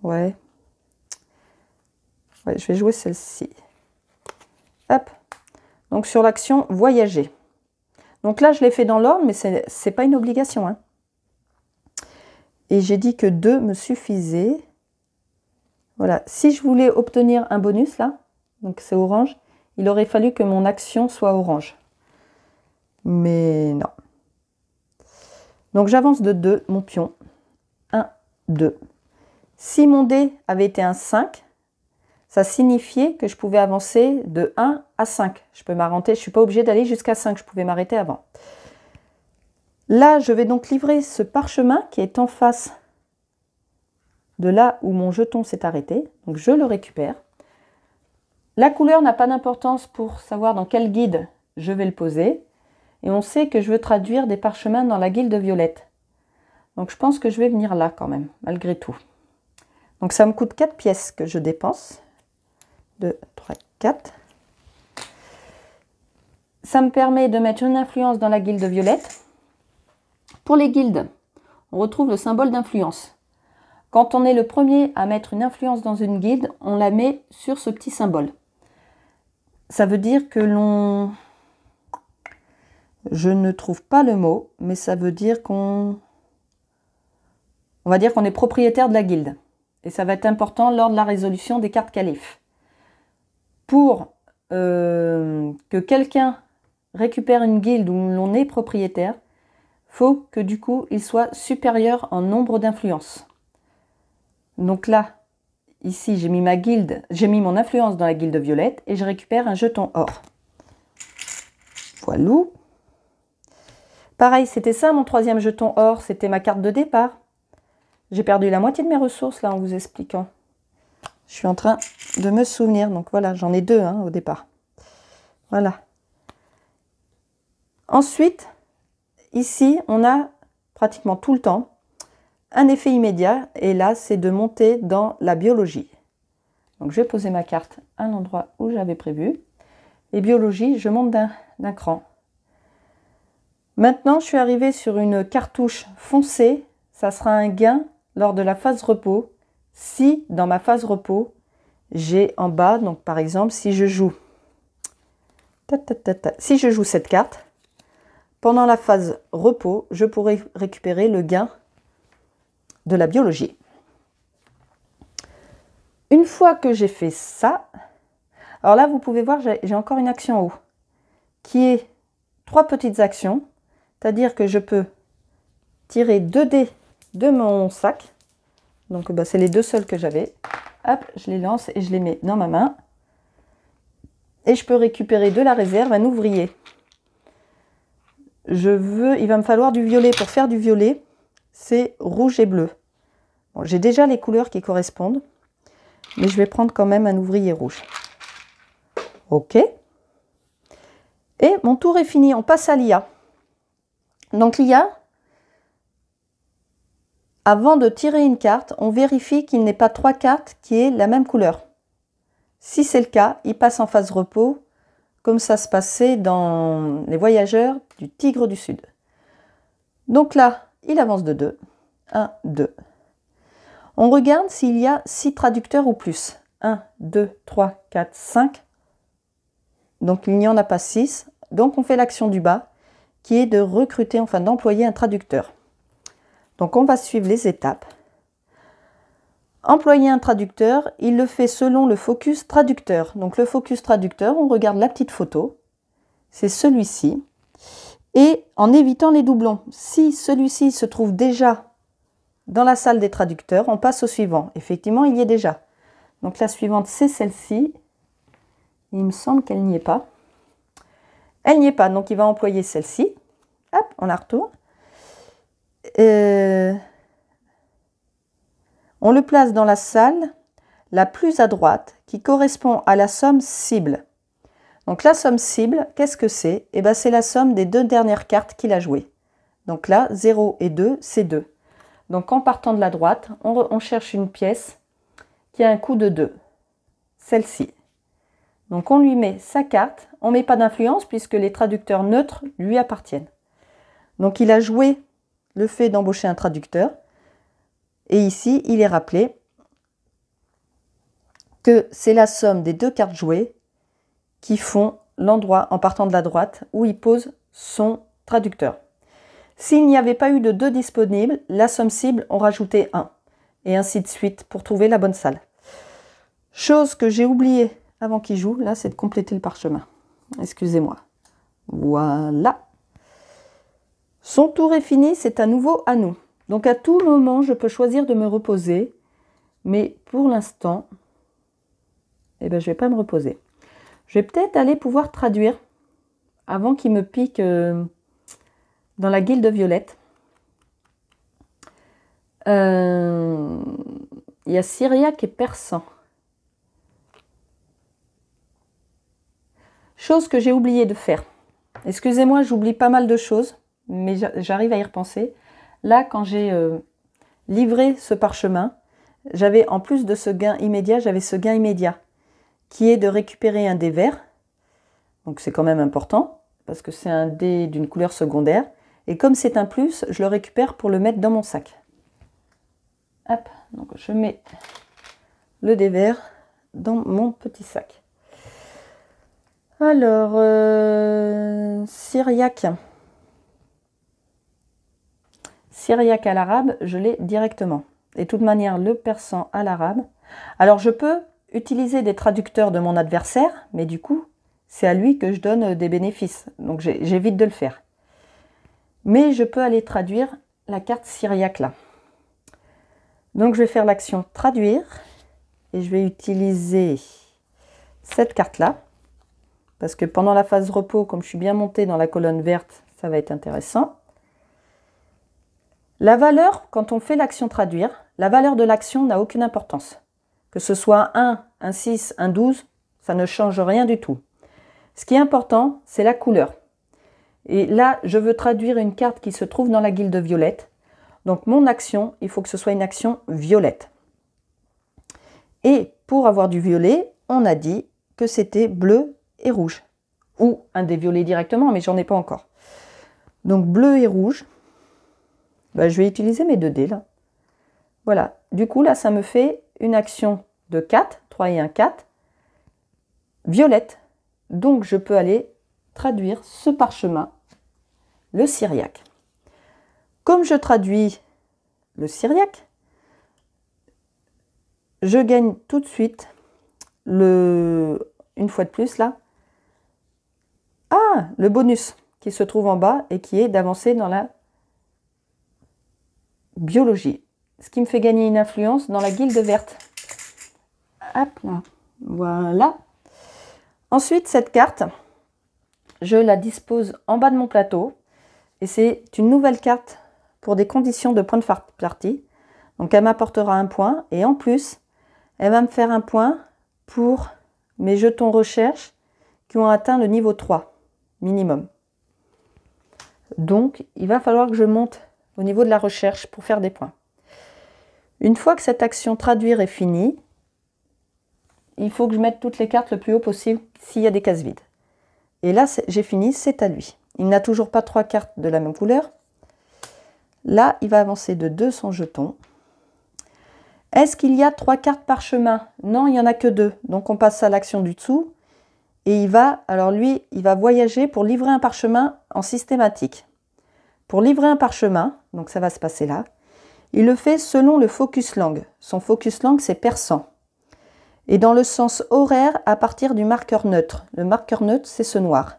Ouais, je vais jouer celle-ci. Hop. Donc sur l'action voyager. Donc là, je l'ai fait dans l'ordre, mais c'est pas une obligation. Et j'ai dit que 2 me suffisait. Voilà. Si je voulais obtenir un bonus là, donc c'est orange, il aurait fallu que mon action soit orange. Mais non. Donc j'avance de 2, mon pion. 1, 2. Si mon dé avait été un 5, ça signifiait que je pouvais avancer de 1 à 5. Je peux m'arrêter, je ne suis pas obligée d'aller jusqu'à 5, je pouvais m'arrêter avant. Là, je vais donc livrer ce parchemin qui est en face de là où mon jeton s'est arrêté. Donc je le récupère. La couleur n'a pas d'importance pour savoir dans quel guilde je vais le poser. Et on sait que je veux traduire des parchemins dans la guilde violette. Donc je pense que je vais venir là quand même, malgré tout. Donc ça me coûte 4 pièces que je dépense. 2, 3, 4. Ça me permet de mettre une influence dans la guilde violette. Pour les guildes, on retrouve le symbole d'influence. Quand on est le premier à mettre une influence dans une guilde, on la met sur ce petit symbole. Ça veut dire que l'on Je ne trouve pas le mot, mais ça veut dire qu'on va dire qu'on est propriétaire de la guilde. Et ça va être important lors de la résolution des cartes calife. Pour que quelqu'un récupère une guilde où l'on est propriétaire, faut que du coup il soit supérieur en nombre d'influences. Donc là, ici j'ai mis ma guilde, j'ai mis mon influence dans la guilde violette et je récupère un jeton or. Voilà. Pareil, c'était ça mon troisième jeton or, c'était ma carte de départ. J'ai perdu la moitié de mes ressources là en vous expliquant. Je suis en train de me souvenir, donc voilà, j'en ai deux au départ. Voilà. Ensuite, ici, on a pratiquement tout le temps un effet immédiat, et là, c'est de monter dans la biologie. Donc, je vais poser ma carte à l'endroit où j'avais prévu. Et biologie, je monte d'un cran. Maintenant, je suis arrivée sur une cartouche foncée. Ça sera un gain lors de la phase repos. Si, dans ma phase repos, j'ai en bas, donc par exemple, si je joue cette carte, pendant la phase repos, je pourrai récupérer le gain de la biologie. Une fois que j'ai fait ça, alors là, vous pouvez voir, j'ai encore une action en haut, qui est 3 petites actions, c'est-à-dire que je peux tirer 2 dés de mon sac, donc c'est les 2 seuls que j'avais, hop, je les lance et je les mets dans ma main, et je peux récupérer de la réserve un ouvrier. Il va me falloir du violet. Pour faire du violet, c'est rouge et bleu. Bon, j'ai déjà les couleurs qui correspondent, mais je vais prendre quand même un ouvrier rouge. Ok. Et mon tour est fini, on passe à l'IA. Donc l'IA, avant de tirer une carte, on vérifie qu'il n'est pas 3 cartes qui aient la même couleur. Si c'est le cas, il passe en phase repos, comme ça se passait dans les voyageurs du Tigre du Sud. Donc là, il avance de 2. 1, 2. On regarde s'il y a 6 traducteurs ou plus. 1, 2, 3, 4, 5. Donc il n'y en a pas 6. Donc on fait l'action du bas, qui est de recruter, enfin d'employer un traducteur. Donc on va suivre les étapes. Employer un traducteur, il le fait selon le focus traducteur. Donc le focus traducteur, on regarde la petite photo, c'est celui-ci. Et en évitant les doublons, si celui-ci se trouve déjà dans la salle des traducteurs, on passe au suivant. Effectivement, il y est déjà. Donc la suivante, c'est celle-ci. Il me semble qu'elle n'y est pas. Elle n'y est pas, donc il va employer celle-ci. Hop, on la retourne. On le place dans la salle la plus à droite, qui correspond à la somme cible. Donc la somme cible, qu'est-ce que c'est? Eh bien, c'est la somme des 2 dernières cartes qu'il a jouées. Donc là, 0 et 2, c'est 2. Donc en partant de la droite, on cherche une pièce qui a un coût de 2. Celle-ci. Donc on lui met sa carte. On ne met pas d'influence puisque les traducteurs neutres lui appartiennent. Donc il a joué le fait d'embaucher un traducteur. Et ici, il est rappelé que c'est la somme des 2 cartes jouées qui font l'endroit en partant de la droite où il pose son traducteur. S'il n'y avait pas eu de 2 disponibles, la somme cible, on rajoutait 1. Et ainsi de suite pour trouver la bonne salle. Chose que j'ai oublié avant qu'il joue, là, c'est de compléter le parchemin. Excusez-moi. Voilà. Son tour est fini, c'est à nouveau à nous. Donc à tout moment, je peux choisir de me reposer. Mais pour l'instant, je ne vais pas me reposer. Je vais peut-être aller pouvoir traduire avant qu'il me pique dans la guilde violette. Il y a syriaque et persan. Chose que j'ai oublié de faire. Excusez-moi, j'oublie pas mal de choses, mais j'arrive à y repenser. Là, quand j'ai livré ce parchemin, j'avais en plus de ce gain immédiat, j'avais ce gain immédiat qui est de récupérer un dé vert. Donc c'est quand même important parce que c'est un dé d'une couleur secondaire. Et comme c'est un plus, je le récupère pour le mettre dans mon sac. Hop, donc je mets le dé vert dans mon petit sac. Alors, syriaque. syriaque à l'arabe, je l'ai directement. Et de toute manière, le persan à l'arabe. Alors, je peux utiliser des traducteurs de mon adversaire, mais du coup, c'est à lui que je donne des bénéfices. Donc, j'évite de le faire. Mais je peux aller traduire la carte syriaque là. Donc, je vais faire l'action traduire. Et je vais utiliser cette carte-là. Parce que pendant la phase repos, comme je suis bien montée dans la colonne verte, ça va être intéressant. La valeur, quand on fait l'action traduire, la valeur de l'action n'a aucune importance. Que ce soit un 1, un 6, un 12, ça ne change rien du tout. Ce qui est important, c'est la couleur. Et là, je veux traduire une carte qui se trouve dans la guilde violette. Donc mon action, il faut que ce soit une action violette. Et pour avoir du violet, on a dit que c'était bleu et rouge. Ou un des violets directement, mais j'en ai pas encore. Donc bleu et rouge. Ben, je vais utiliser mes 2 dés là. Voilà. Du coup, là, ça me fait une action de 4, 3 et 1, 4, violette. Donc, je peux aller traduire ce parchemin, le syriaque. Comme je traduis le syriaque, je gagne tout de suite, une fois de plus là, le bonus qui se trouve en bas et qui est d'avancer dans la biologie. Ce qui me fait gagner une influence dans la guilde verte. Hop là, voilà. Ensuite, cette carte, je la dispose en bas de mon plateau. Et c'est une nouvelle carte pour des conditions de points de partie. Donc, elle m'apportera un point. Et en plus, elle va me faire un point pour mes jetons recherche qui ont atteint le niveau 3 minimum. Donc, il va falloir que je monte au niveau de la recherche pour faire des points. Une fois que cette action traduire est finie, il faut que je mette toutes les cartes le plus haut possible s'il y a des cases vides. Et là, j'ai fini, c'est à lui. Il n'a toujours pas 3 cartes de la même couleur. Là, il va avancer de 2 son jeton. Est-ce qu'il y a 3 cartes parchemin? Non, il n'y en a que 2. Donc, on passe à l'action du dessous. Et il va voyager pour livrer un parchemin en systématique. Pour livrer un parchemin, donc ça va se passer là, il le fait selon le focus langue. Son focus langue, c'est persan. Et dans le sens horaire, à partir du marqueur neutre. Le marqueur neutre, c'est ce noir.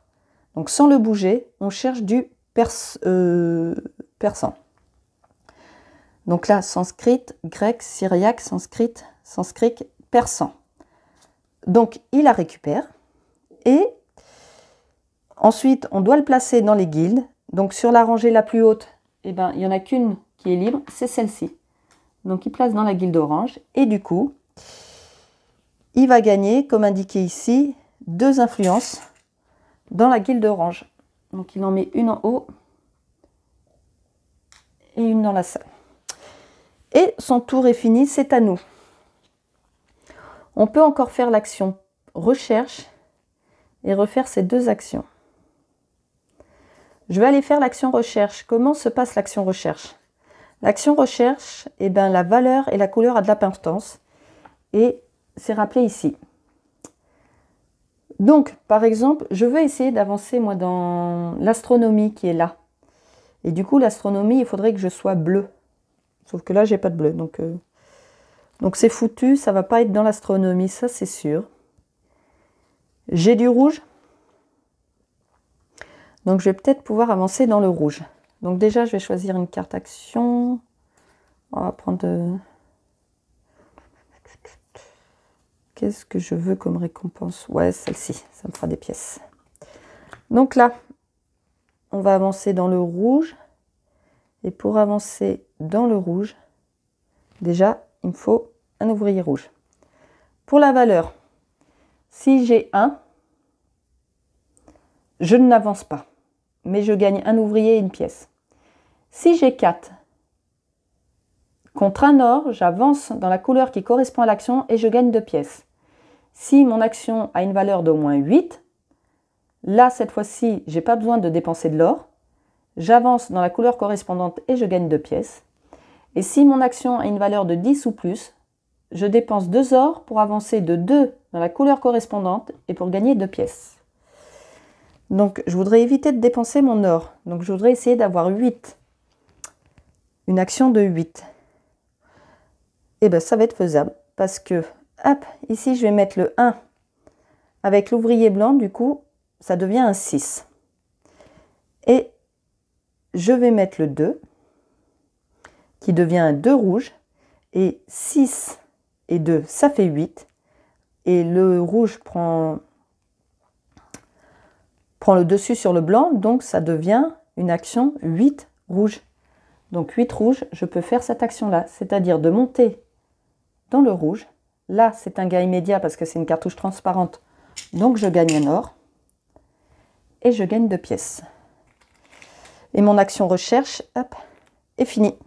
Donc sans le bouger, on cherche du persan. Donc là, sanskrit, grec, syriaque, sanskrit, persan. Donc il la récupère. Et ensuite, on doit le placer dans les guildes. Donc sur la rangée la plus haute, il n'y en a qu'une qui est libre, c'est celle-ci. Donc il place dans la guilde orange. Et du coup, il va gagner, comme indiqué ici, 2 influences dans la guilde orange. Donc il en met une en haut et une dans la salle. Et son tour est fini, c'est à nous. On peut encore faire l'action recherche et refaire ces 2 actions. Je vais aller faire l'action recherche. Comment se passe l'action recherche? L'action recherche, la valeur et la couleur a de l'importance. Et c'est rappelé ici. Donc, par exemple, je veux essayer d'avancer moi dans l'astronomie qui est là. Et du coup, l'astronomie, il faudrait que je sois bleu. Sauf que là, j'ai pas de bleu. Donc c'est foutu, ça va pas être dans l'astronomie, ça c'est sûr. J'ai du rouge. Donc je vais peut-être pouvoir avancer dans le rouge. Donc déjà, je vais choisir une carte action. On va prendre... Qu'est-ce que je veux comme récompense? Ouais, celle-ci, ça me fera des pièces. Donc là, on va avancer dans le rouge. Et pour avancer dans le rouge, déjà, il me faut un ouvrier rouge. Pour la valeur, si j'ai 1, je n'avance pas. Mais je gagne un ouvrier et une pièce. Si j'ai 4, contre un or, j'avance dans la couleur qui correspond à l'action et je gagne 2 pièces. Si mon action a une valeur d'au moins 8, là, cette fois-ci, je n'ai pas besoin de dépenser de l'or. J'avance dans la couleur correspondante et je gagne 2 pièces. Et si mon action a une valeur de 10 ou plus, je dépense 2 ors pour avancer de 2 dans la couleur correspondante et pour gagner 2 pièces. Donc, je voudrais éviter de dépenser mon or. Donc, je voudrais essayer d'avoir 8 une action de 8. Et bien ça va être faisable parce que, hop, ici je vais mettre le 1 avec l'ouvrier blanc, du coup ça devient un 6. Et je vais mettre le 2 qui devient un 2 rouge, et 6 et 2 ça fait 8, et le rouge prend le dessus sur le blanc, donc ça devient une action 8 rouge. Donc 8 rouge, je peux faire cette action-là, c'est-à-dire de monter dans le rouge. Là, c'est un gain immédiat parce que c'est une cartouche transparente, donc je gagne un or. Et je gagne 2 pièces. Et mon action recherche, hop, est finie.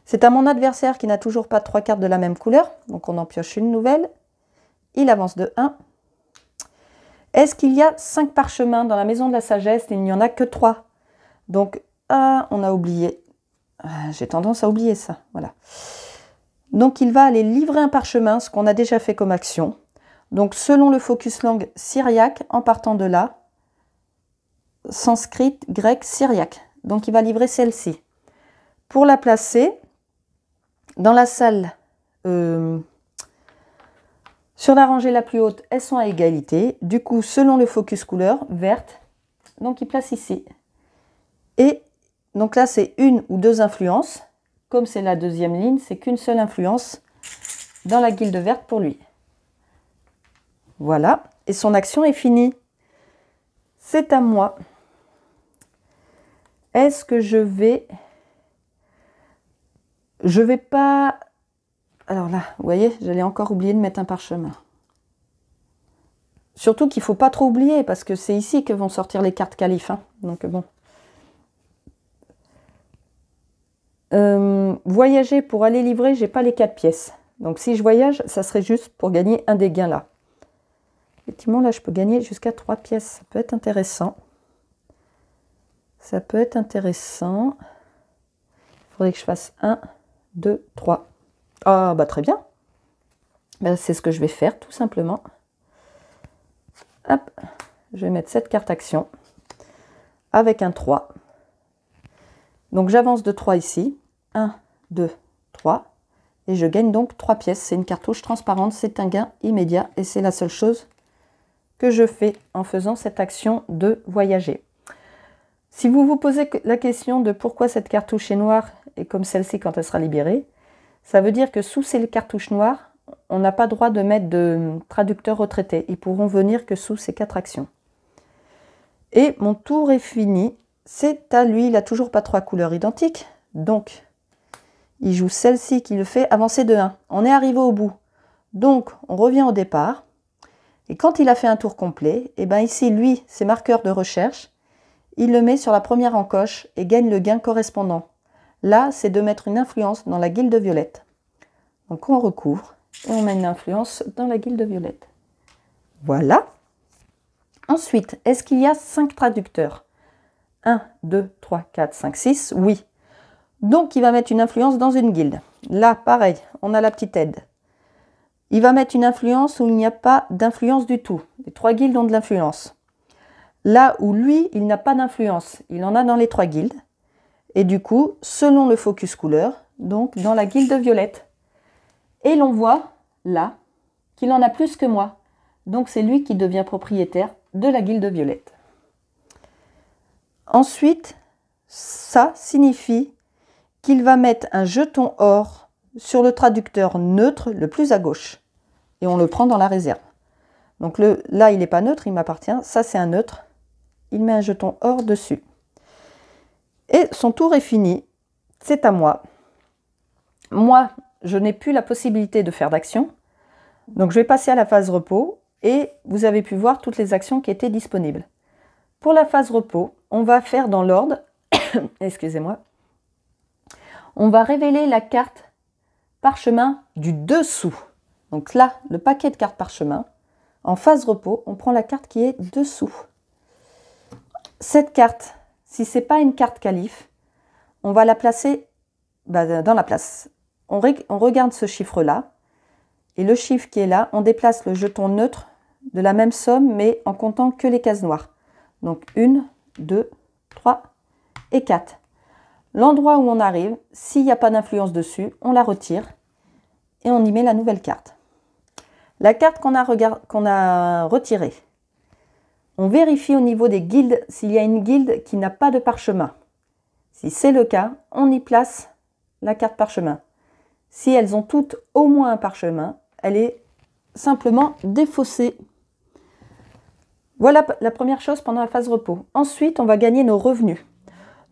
C'est à mon adversaire qui n'a toujours pas 3 cartes de la même couleur, donc on en pioche une nouvelle. Il avance de 1. Est-ce qu'il y a 5 parchemins dans la maison de la sagesse? Il n'y en a que 3. Donc, on a oublié. J'ai tendance à oublier ça. Voilà. Donc, il va aller livrer un parchemin, ce qu'on a déjà fait comme action. Donc, selon le focus langue syriaque, en partant de là, sanskrit, grec, syriaque. Donc, il va livrer celle-ci. Pour la placer dans la salle, sur la rangée la plus haute, elles sont à égalité. Du coup, selon le focus couleur, verte, donc il place ici. Et donc là, c'est une ou deux influences. Comme c'est la deuxième ligne, c'est qu'une seule influence dans la guilde verte pour lui. Voilà, et son action est finie. C'est à moi. Est-ce que je vais pas... Alors là, vous voyez, j'allais encore oublier de mettre un parchemin. Surtout qu'il ne faut pas trop oublier, parce que c'est ici que vont sortir les cartes qualifs. Hein. Donc bon. Voyager pour aller livrer, j'ai pas les 4 pièces. Donc si je voyage, ça serait juste pour gagner un des gains là. Effectivement, là, je peux gagner jusqu'à 3 pièces. Ça peut être intéressant. Ça peut être intéressant. Il faudrait que je fasse 1, 2, 3. Ah, bah très bien. Ben, c'est ce que je vais faire, tout simplement. Hop, je vais mettre cette carte action avec un 3. Donc j'avance de 3 ici. 1, 2, 3. Et je gagne donc 3 pièces. C'est une cartouche transparente, c'est un gain immédiat. Et c'est la seule chose que je fais en faisant cette action de voyager. Si vous vous posez la question de pourquoi cette cartouche est noire et comme celle-ci quand elle sera libérée, ça veut dire que sous ces cartouches noires, on n'a pas droit de mettre de traducteurs retraités. Ils pourront venir que sous ces 4 actions. Et mon tour est fini. C'est à lui, il n'a toujours pas 3 couleurs identiques. Donc, il joue celle-ci qui le fait avancer de 1. On est arrivé au bout. Donc, on revient au départ. Et quand il a fait un tour complet, et bien ici, lui, ses marqueurs de recherche, il le met sur la première encoche et gagne le gain correspondant. Là, c'est de mettre une influence dans la guilde violette. Donc, on recouvre et on met une influence dans la guilde violette. Voilà. Ensuite, est-ce qu'il y a 5 traducteurs? 1, 2, 3, 4, 5, 6, oui. Donc, il va mettre une influence dans une guilde. Là, pareil, on a la petite aide. Il va mettre une influence où il n'y a pas d'influence du tout. Les 3 guildes ont de l'influence. Là où lui, il n'a pas d'influence, il en a dans les 3 guildes. Et du coup, selon le focus couleur, donc dans la guilde violette. Et l'on voit, là, qu'il en a plus que moi. Donc, c'est lui qui devient propriétaire de la guilde violette. Ensuite, ça signifie qu'il va mettre un jeton or sur le traducteur neutre le plus à gauche. Et on le prend dans la réserve. Donc là, il n'est pas neutre, il m'appartient. Ça, c'est un neutre. Il met un jeton or dessus. Et son tour est fini. C'est à moi. Moi, je n'ai plus la possibilité de faire d'action. Donc, je vais passer à la phase repos. Et vous avez pu voir toutes les actions qui étaient disponibles. Pour la phase repos, on va faire dans l'ordre. Excusez-moi. On va révéler la carte parchemin du dessous. Donc là, le paquet de cartes parchemin. En phase repos, on prend la carte qui est dessous. Cette carte, si ce n'est pas une carte qualif, on va la placer dans la place. On regarde ce chiffre-là. Et le chiffre qui est là, on déplace le jeton neutre de la même somme, mais en comptant que les cases noires. Donc 1, 2, 3 et 4. L'endroit où on arrive, s'il n'y a pas d'influence dessus, on la retire et on y met la nouvelle carte. La carte qu'on a retirée, on vérifie au niveau des guildes s'il y a une guilde qui n'a pas de parchemin. Si c'est le cas, on y place la carte parchemin. Si elles ont toutes au moins un parchemin, elle est simplement défaussée. Voilà la première chose pendant la phase repos. Ensuite, on va gagner nos revenus.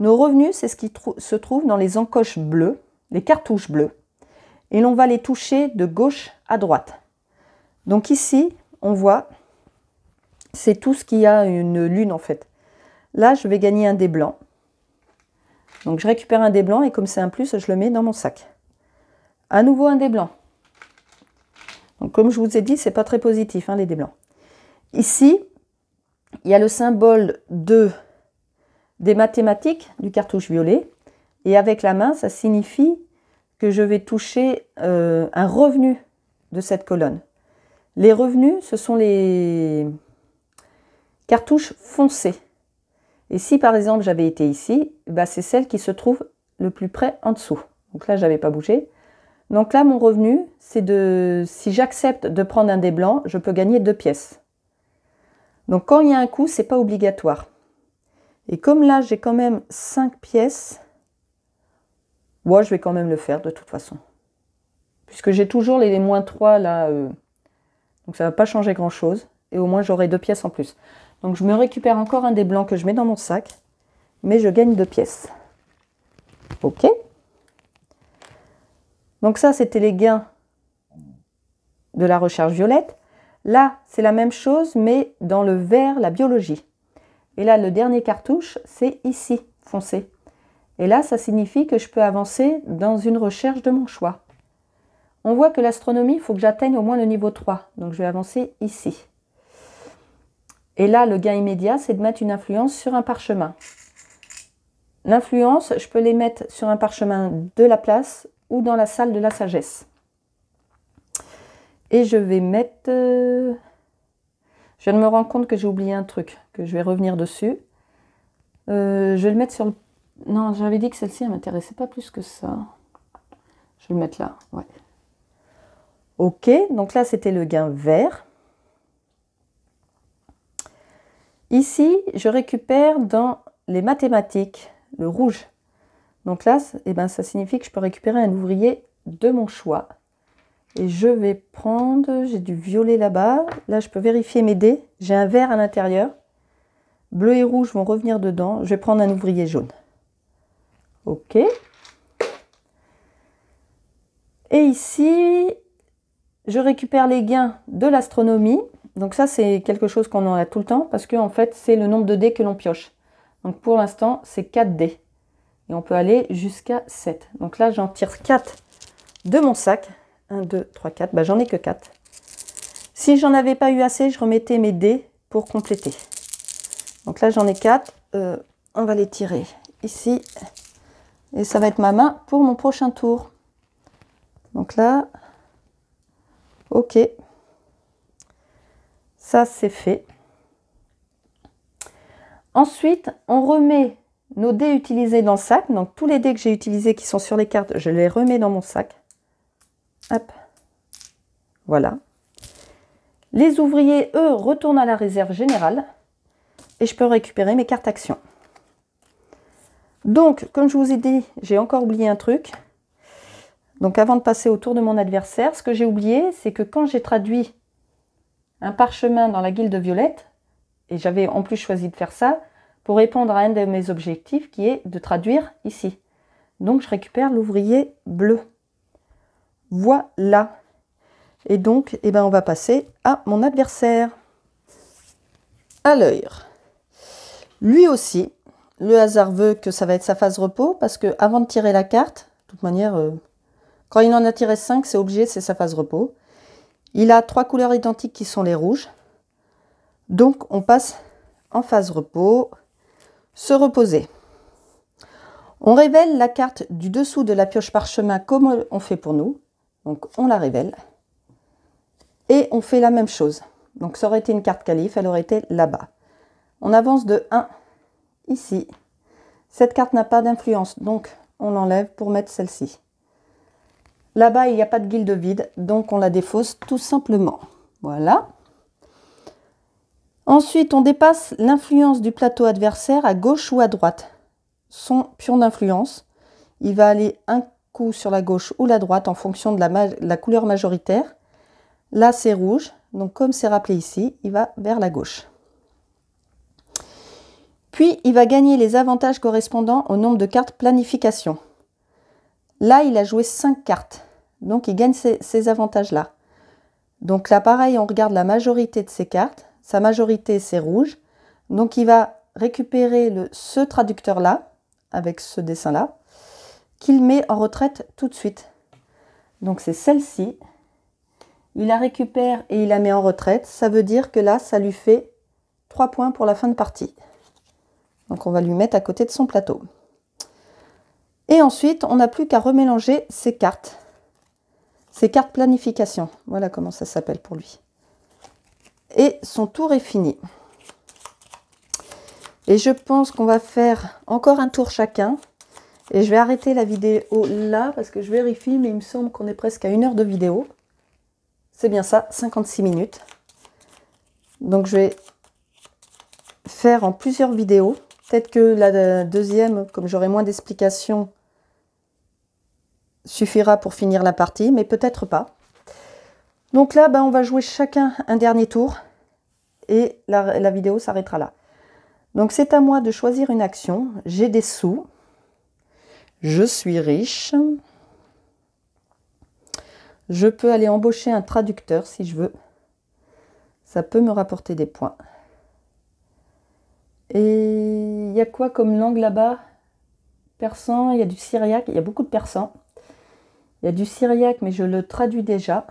Nos revenus, c'est ce qui se trouve dans les encoches bleues, les cartouches bleues. Et l'on va les toucher de gauche à droite. Donc ici, on voit, c'est tout ce qui a une lune en fait. Là, je vais gagner un dé blanc. Donc je récupère un dé blanc et comme c'est un plus, je le mets dans mon sac. À nouveau un dé blanc. Donc comme je vous ai dit, c'est pas très positif hein, les dés blancs. Ici, il y a le symbole des mathématiques du cartouche violet. Et avec la main, ça signifie que je vais toucher un revenu de cette colonne. Les revenus, ce sont les cartouches foncées. Et si par exemple j'avais été ici, bah, c'est celle qui se trouve le plus près en dessous. Donc là, je n'avais pas bougé. Donc là, mon revenu, c'est de, si j'accepte de prendre un dé blanc, je peux gagner 2 pièces. Donc quand il y a un coup, ce n'est pas obligatoire. Et comme là, j'ai quand même 5 pièces, moi, je vais quand même le faire de toute façon. Puisque j'ai toujours les -3 là, donc ça ne va pas changer grand-chose. Et au moins, j'aurai 2 pièces en plus. Donc je me récupère encore un dé blanc que je mets dans mon sac, mais je gagne 2 pièces. Ok. Donc ça, c'était les gains de la recherche violette. Là, c'est la même chose, mais dans le vert, la biologie. Et là, le dernier cartouche, c'est ici, foncé. Et là, ça signifie que je peux avancer dans une recherche de mon choix. On voit que l'astronomie, il faut que j'atteigne au moins le niveau 3. Donc je vais avancer ici. Et là, le gain immédiat, c'est de mettre une influence sur un parchemin. L'influence, je peux les mettre sur un parchemin de la place ou dans la salle de la sagesse. Et je vais mettre... Je viens de me rendre compte que j'ai oublié un truc, que je vais revenir dessus. Je vais le mettre sur le... Non, j'avais dit que celle-ci, elle ne m'intéressait pas plus que ça. Je vais le mettre là, ouais. Ok, donc là, c'était le gain vert. Ici, je récupère dans les mathématiques le rouge. Donc là, eh ben, ça signifie que je peux récupérer un ouvrier de mon choix. Et je vais prendre, j'ai du violet là-bas. Là, je peux vérifier mes dés. J'ai un vert à l'intérieur. Bleu et rouge vont revenir dedans. Je vais prendre un ouvrier jaune. Ok. Et ici, je récupère les gains de l'astronomie. Donc ça, c'est quelque chose qu'on en a tout le temps parce que en fait, c'est le nombre de dés que l'on pioche. Donc pour l'instant, c'est 4 dés. Et on peut aller jusqu'à 7. Donc là, j'en tire 4 de mon sac. 1, 2, 3, 4. J'en ai que 4. Si j'en avais pas eu assez, je remettais mes dés pour compléter. Donc là, j'en ai 4. On va les tirer ici. Et ça va être ma main pour mon prochain tour. Donc là, ok. Ça, c'est fait. Ensuite, on remet nos dés utilisés dans le sac. Donc, tous les dés que j'ai utilisés qui sont sur les cartes, je les remets dans mon sac. Hop. Voilà. Les ouvriers, eux, retournent à la réserve générale. Et je peux récupérer mes cartes actions. Donc, comme je vous ai dit, j'ai encore oublié un truc. Donc, avant de passer au tour de mon adversaire, ce que j'ai oublié, c'est que quand j'ai traduit un parchemin dans la guilde violette, et j'avais en plus choisi de faire ça, pour répondre à un de mes objectifs qui est de traduire ici. Donc, je récupère l'ouvrier bleu. Voilà. Et donc, eh ben, on va passer à mon adversaire. Alors, lui aussi, le hasard veut que ça va être sa phase repos, parce que avant de tirer la carte, de toute manière, quand il en a tiré 5, c'est obligé, c'est sa phase repos. Il a 3 couleurs identiques qui sont les rouges. Donc, on passe en phase repos, se reposer. On révèle la carte du dessous de la pioche parchemin comme on fait pour nous. Donc, on la révèle. Et on fait la même chose. Donc, ça aurait été une carte calife, elle aurait été là-bas. On avance de 1 ici. Cette carte n'a pas d'influence, donc on l'enlève pour mettre celle-ci. Là-bas, il n'y a pas de guilde vide, donc on la défausse tout simplement. Voilà. Ensuite, on dépasse l'influence du plateau adversaire à gauche ou à droite. Son pion d'influence, il va aller un coup sur la gauche ou la droite en fonction de la couleur majoritaire. Là, c'est rouge, donc comme c'est rappelé ici, il va vers la gauche. Puis, il va gagner les avantages correspondant au nombre de cartes planification. Là, il a joué 5 cartes, donc il gagne ces avantages-là. Donc là, pareil, on regarde la majorité de ces cartes. Sa majorité, c'est rouge. Donc, il va récupérer ce traducteur-là, avec ce dessin-là, qu'il met en retraite tout de suite. Donc, c'est celle-ci. Il la récupère et il la met en retraite. Ça veut dire que là, ça lui fait 3 points pour la fin de partie. Donc, on va lui mettre à côté de son plateau. Et ensuite, on n'a plus qu'à remélanger ces cartes. Ces cartes planification. Voilà comment ça s'appelle pour lui. Et son tour est fini. Et je pense qu'on va faire encore un tour chacun. Et je vais arrêter la vidéo là parce que je vérifie, mais il me semble qu'on est presque à 1 heure de vidéo. C'est bien ça, 56 minutes. Donc je vais faire en plusieurs vidéos. Peut-être que la deuxième, comme j'aurai moins d'explications, suffira pour finir la partie, mais peut-être pas. Donc là, on va jouer chacun un dernier tour et la vidéo s'arrêtera là. Donc c'est à moi de choisir une action. J'ai des sous. Je suis riche. Je peux aller embaucher un traducteur si je veux. Ça peut me rapporter des points. Et il y a quoi comme langue là-bas? Persan, il y a du syriaque, il y a beaucoup de persan. Il y a du syriaque, mais je le traduis déjà.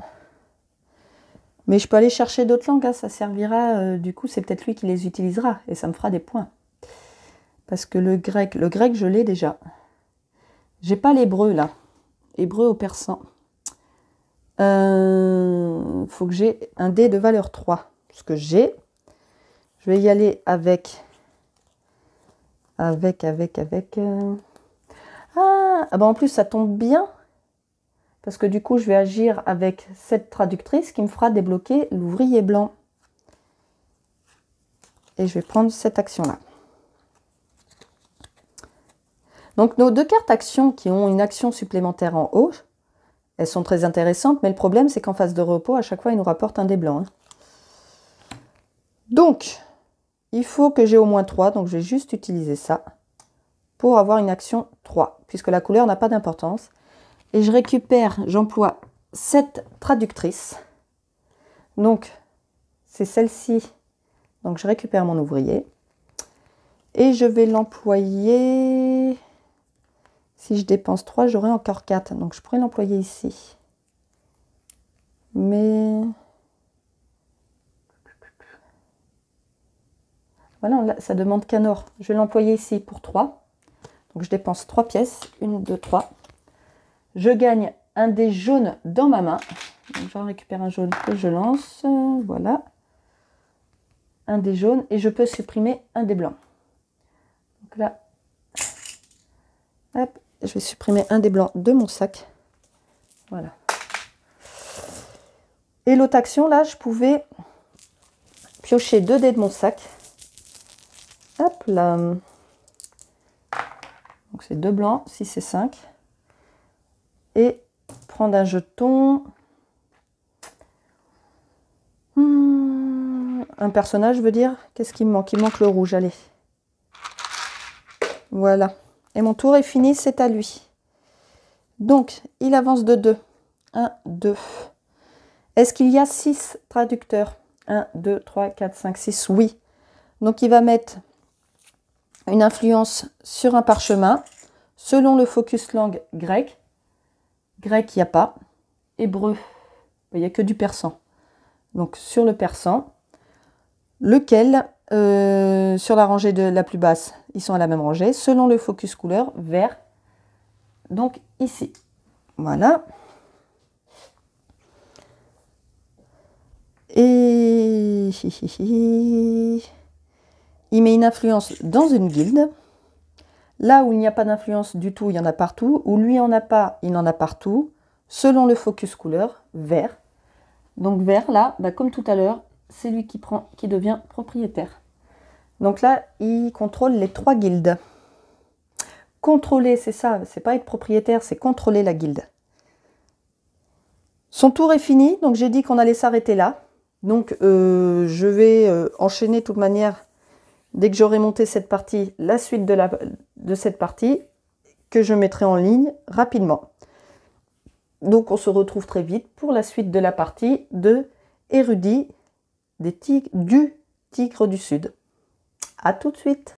Mais je peux aller chercher d'autres langues, hein, ça servira, du coup, c'est peut-être lui qui les utilisera, et ça me fera des points. Parce que le grec je l'ai déjà. J'ai pas l'hébreu, là. Hébreu au persan. Faut que j'ai un dé de valeur 3. Ce que j'ai. Je vais y aller avec... Ah, en plus, ça tombe bien. Parce que du coup, je vais agir avec cette traductrice qui me fera débloquer l'ouvrier blanc. Et je vais prendre cette action-là. Donc, nos 2 cartes actions qui ont une action supplémentaire en haut, elles sont très intéressantes, mais le problème, c'est qu'en phase de repos, à chaque fois, ils nous rapportent un dé blanc. Hein. Donc, il faut que j'ai au moins 3, donc je vais juste utiliser ça pour avoir une action 3, puisque la couleur n'a pas d'importance. Et je récupère, j'emploie cette traductrice. Donc, c'est celle-ci. Donc, je récupère mon ouvrier. Et je vais l'employer... Si je dépense 3, j'aurai encore 4. Donc, je pourrais l'employer ici. Mais... Voilà, là, ça demande qu'un or. Je vais l'employer ici pour 3. Donc, je dépense 3 pièces. 1, 2, 3. Je gagne un dé jaune dans ma main. Donc, j'en récupère un jaune que je lance. Voilà. Un dé jaune. Et je peux supprimer un dé blanc. Donc là, hop, je vais supprimer un dé blanc de mon sac. Voilà. Et l'autre action, là, je pouvais piocher 2 dés de mon sac. Hop là. Donc c'est 2 blancs, 6 et 5. Et prendre un jeton. Un personnage, je veux dire. Qu'est-ce qui me manque? Il manque le rouge, allez. Voilà. Et mon tour est fini, c'est à lui. Donc, il avance de 2. 1, 2. Est-ce qu'il y a 6 traducteurs? 1, 2, 3, 4, 5, 6. Oui. Donc, il va mettre une influence sur un parchemin selon le focus langue grec. Grec, il n'y a pas. Hébreu, il n'y a que du persan. Donc, sur le persan, lequel, sur la rangée de la plus basse, ils sont à la même rangée, selon le focus couleur, vert. Donc, ici. Voilà. Et il met une influence dans une guilde. Là où il n'y a pas d'influence du tout, il y en a partout. Où lui en a pas, il en a partout. Selon le focus couleur, vert. Donc vert, là, bah, comme tout à l'heure, c'est lui qui devient propriétaire. Donc là, il contrôle les 3 guildes. Contrôler, c'est ça, c'est pas être propriétaire, c'est contrôler la guilde. Son tour est fini, donc j'ai dit qu'on allait s'arrêter là. Donc je vais enchaîner de toute manière, dès que j'aurai monté cette partie, la suite de cette partie, que je mettrai en ligne rapidement. Donc on se retrouve très vite pour la suite de la partie de Érudit du Tigre du Sud. À tout de suite!